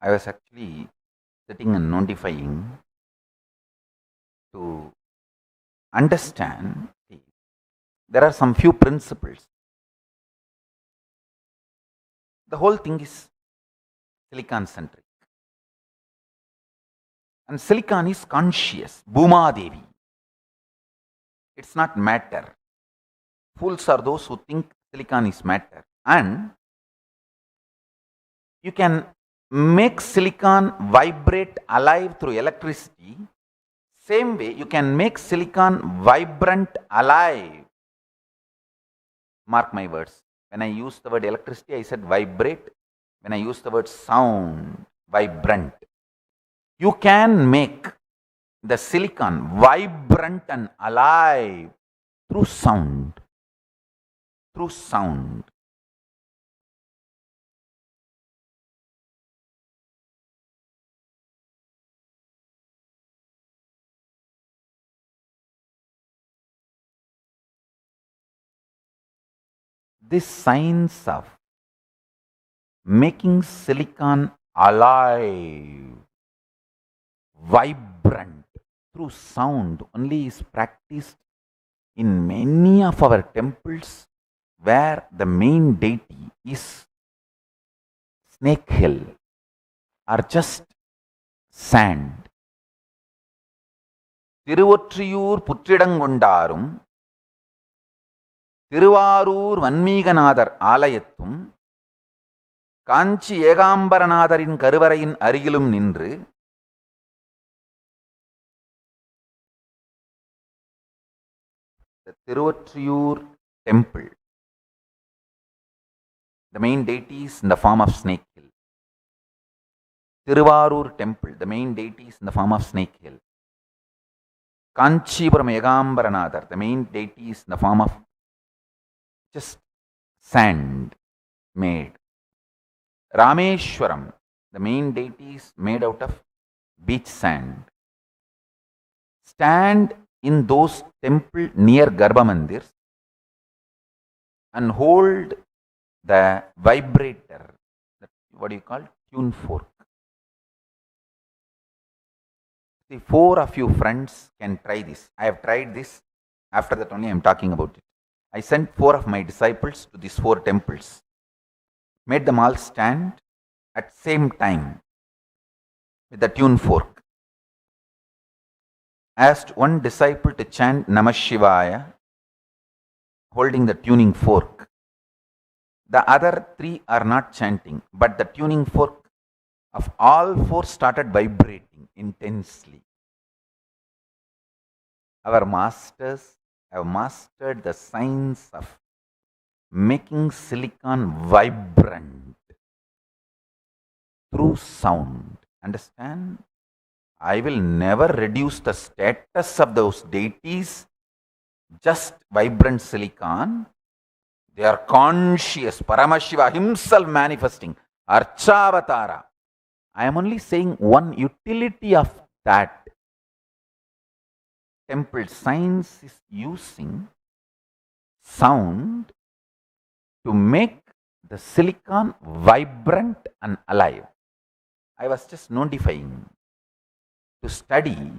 I was actually sitting and notifying to understand. There are some few principles. The whole thing is silicon centric. And silicon is conscious. Bhuma Devi. It's not matter. Fools are those who think silicon is matter. And you can make silicon vibrate alive through electricity. Same way, you can make silicon vibrant alive. Mark my words. When I use the word electricity, I said vibrate. When I use the word sound, vibrant. You can make the silicon vibrant and alive through sound. Through sound. this science of making silicon alive, vibrant through sound only is practiced in many of our temples where the main deity is snake hill or just sand. Thiruvottiyur புற்றிடங்கொண்டாரும் Thiruvarur Vanmikanathar ஆலயத்தும் காஞ்சி ஏகாம்பரநாதரின் கருவறையின் அருகிலும் நின்று the Tiruvattriyur temple, the main deity is in the form of snake hill. Tiruvarur temple, the main deity is in the form of snake hill. Kanchipuram Yegambaranadar, the main deity is in the form of just sand made. Rameshwaram, the main deity is made out of beach sand. Stand in those temple near Garbha Mandirs and hold the vibrator, what do you call, tune fork. The 4 of you friends can try this. I have tried this. After that only I am talking about it. I sent 4 of my disciples to these 4 temples. Made them all stand at same time with the tune fork. Asked one disciple to chant Namah Shivaya holding the tuning fork. The other 3 are not chanting, but the tuning fork of all 4 started vibrating intensely. Our masters have mastered the science of making silicon vibrant through sound. Understand? I will never reduce the status of those deities just vibrant silicon. They are conscious. Paramashiva himself manifesting. Archavatara. I am only saying one utility of that. Temple science is using sound to make the silicon vibrant and alive. I was just notifying to study,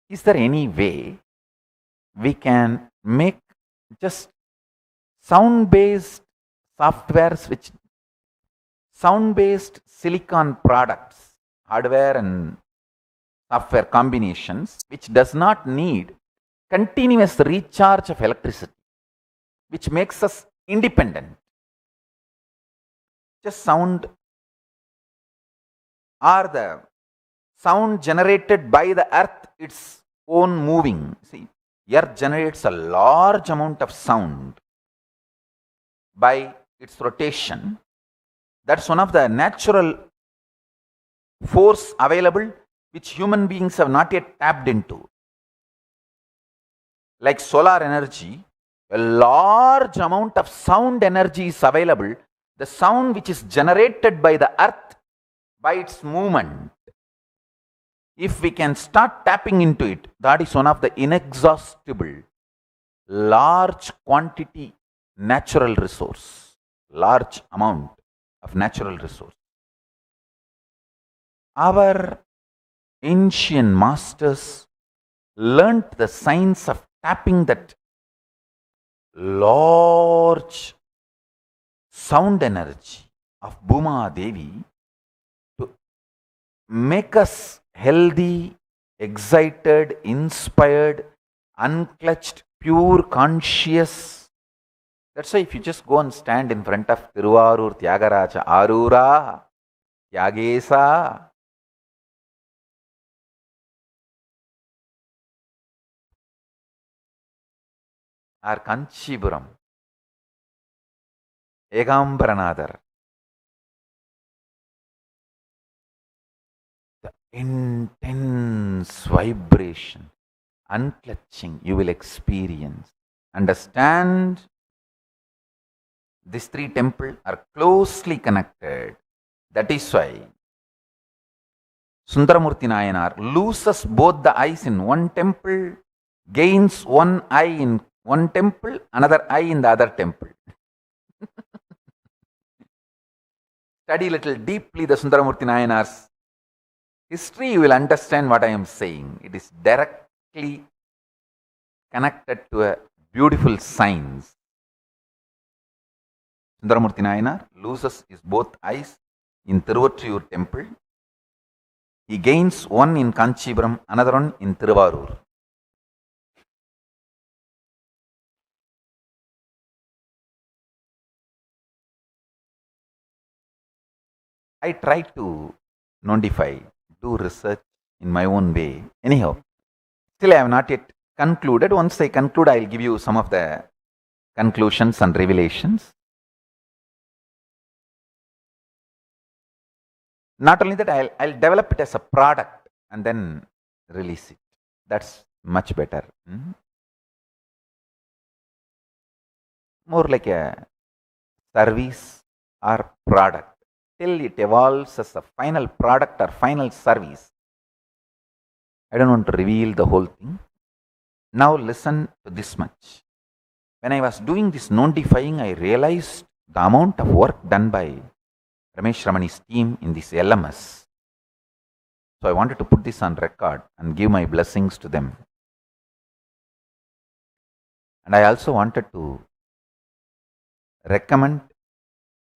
is there any way we can make just sound-based softwares, which sound-based silicon products, hardware and software combinations, which does not need continuous recharge of electricity, which makes us independent. Just sound or the sound generated by the earth, its own moving. See, earth generates a large amount of sound by its rotation. That's one of the natural force available which human beings have not yet tapped into. Like solar energy, a large amount of sound energy is available. The sound which is generated by the earth by its movement. If we can start tapping into it, that is one of the inexhaustible, large quantity natural resource, large amount of natural resource. Our ancient masters learnt the science of tapping that large sound energy of Bhuma Devi to make us healthy, excited, inspired, unclutched, pure, conscious. That's why if you just go and stand in front of Tiruvarur Tyagaraja, Arura, Tyagesa, or Kanchipuram, Yegambaranadar, the intense vibration, unclutching, you will experience. Understand, these 3 temples are closely connected. That is why Sundaramurti Nayanar loses both the eyes in one temple, gains one eye in one temple, another eye in the other temple. Study little deeply the Sundaramurti Nayanar's history, you will understand what I am saying. It is directly connected to a beautiful science. Sundaramurti Nayanar loses his both eyes in Tiruvattriyur temple. He gains one in Kanchipuram, another one in Tiruvarur. I try to notify, do research in my own way. Anyhow, still I have not yet concluded. Once I conclude, I will give you some of the conclusions and revelations. Not only that, I'll develop it as a product and then release it. That's much better. More like a service or product till it evolves as a final product or final service. I don't want to reveal the whole thing. Now listen to this much. When I was doing this notifying, I realized the amount of work done by Ramesh Ramani's team in this LMS. So I wanted to put this on record and give my blessings to them. And I also wanted to recommend,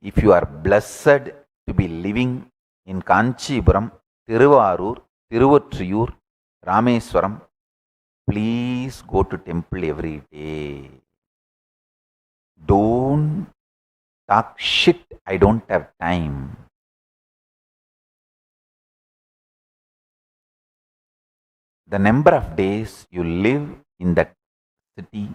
if you are blessed to be living in Kanchipuram, Tiruvarur, Tiruvattriyur, Rameswaram, please go to temple every day. Don't talk shit, I don't have time. The number of days you live in that city,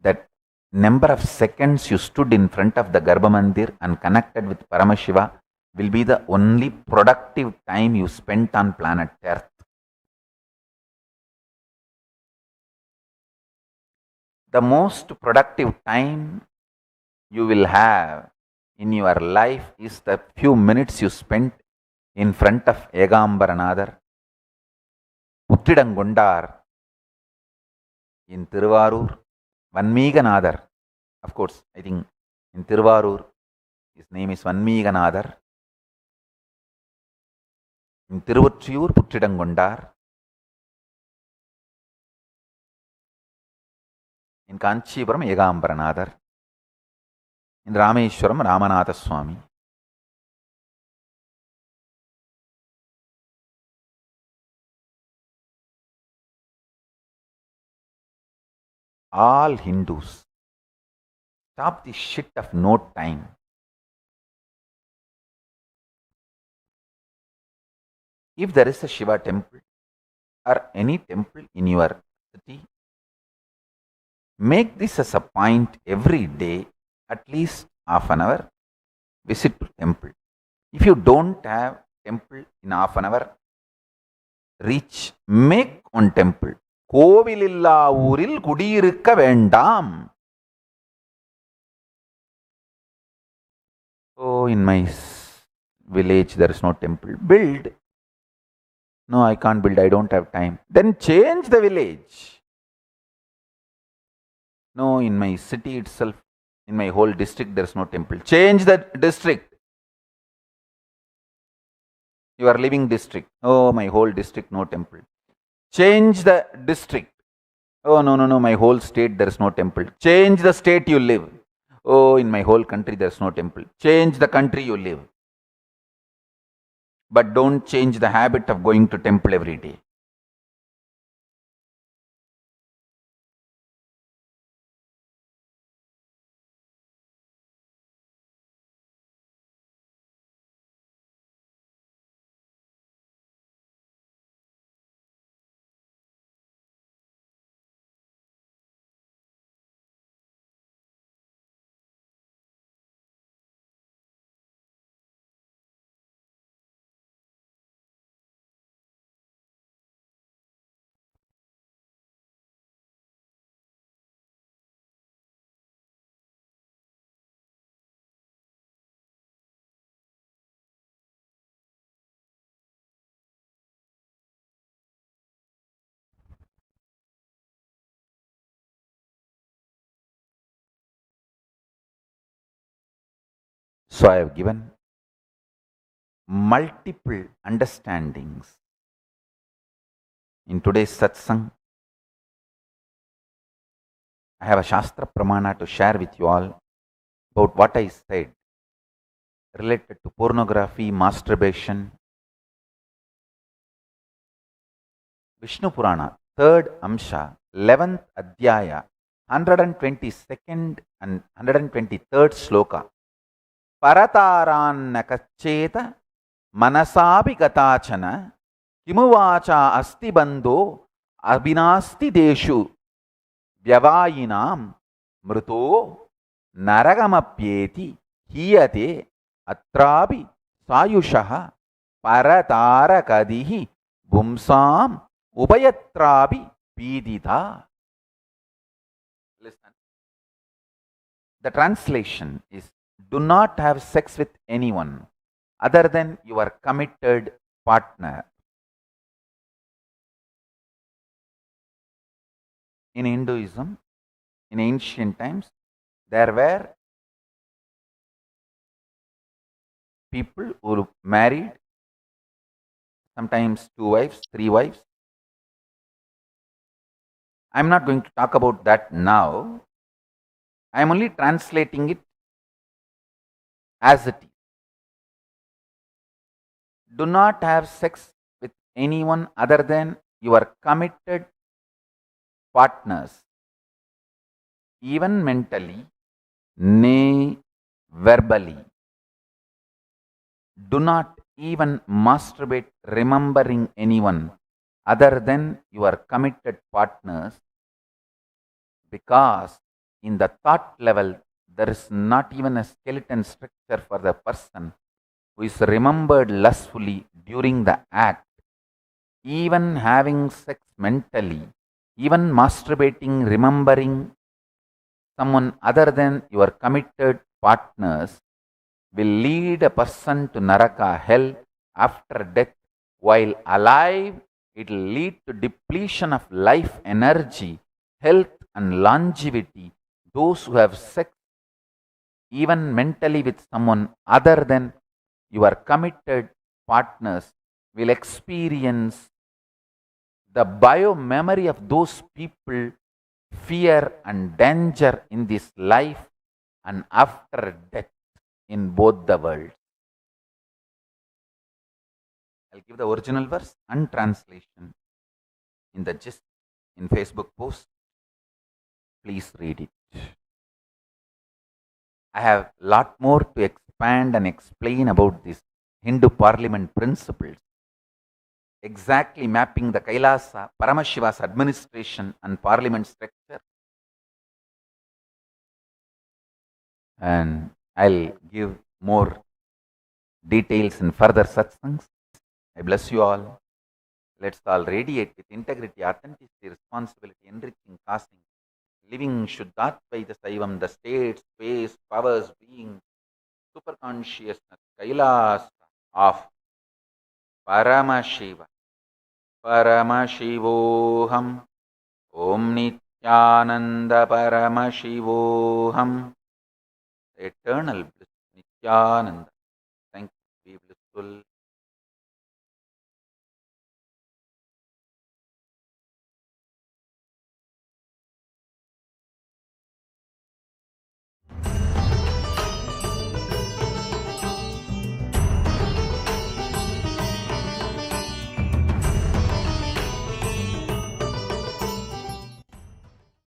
that number of seconds you stood in front of the Garbha Mandir and connected with Paramashiva will be the only productive time you spent on planet Earth. The most productive time you will have in your life is the few minutes you spent in front of Egambaranadar, Puttidangondar, in Tiruvarur, Vanmeeganadar. Of course, I think in Tiruvarur, his name is Vanmeeganadar. In Tiruvattriyur, Puttidangondar. In Kanchipuram, Egambaranadar. In Rameshwaram, Ramanatha Swami. All Hindus, stop this shit of no time. If there is a Shiva temple or any temple in your city, make this as a point every day, at least half an hour, visit to temple. If you don't have temple in half an hour, make one temple. கோவிலில்லா ஊரில் குடியிருக்க வேண்டாம். Oh, in my village there is no temple. Build. No, I can't build. I don't have time. Then change the village. No, in my city itself, in my whole district, there is no temple. Change the district. Your living district. Oh, my whole district, no temple. Change the district. Oh, no, my whole state, there is no temple. Change the state you live. Oh, in my whole country, there is no temple. Change the country you live. But don't change the habit of going to temple every day. So I have given multiple understandings in today's satsang. I have a Shastra Pramana to share with you all about what I said related to pornography, masturbation. Vishnu Purana, 3rd Amsha, 11th Adhyaya, 122nd and 123rd Sloka. Paratarannna kacheta manasapi katachana kimuvacha asti bandho abhinasti deshu vyavayinam mruto naragamapyeti hiyate atrapi sayushaha paratarakadihi bumsam upayatrapi pidita. Listen. The translation is, do not have sex with anyone other than your committed partner. In Hinduism, in ancient times, there were people who married, sometimes 2 wives, 3 wives. I'm not going to talk about that now. I'm only translating it as it is. Do not have sex with anyone other than your committed partners, even mentally, nay, verbally. Do not even masturbate remembering anyone other than your committed partners, because in the thought level there is not even a skeleton structure for the person who is remembered lustfully during the act. Even having sex mentally, even masturbating, remembering someone other than your committed partners will lead a person to Naraka, hell, after death. While alive, it will lead to depletion of life energy, health, and longevity. Those who have sex even mentally with someone other than your committed partners will experience the bio-memory of those people, fear and danger in this life and after death in both the worlds. I'll give the original verse and translation in the gist in Facebook post. Please read it. I have a lot more to expand and explain about this Hindu parliament principles, exactly mapping the Kailasa, Paramashiva's administration and parliament structure. And I'll give more details in further satsangs. I bless you all. Let's all radiate with integrity, authenticity, responsibility, enriching, causing, living Shuddhatvaita Saivam, the state, space, powers, being, super consciousness, Kailas of Paramashiva. Paramashivoham. Om Nityananda Paramashivoham. Eternal bliss, Nityananda. Thank you. Be blissful.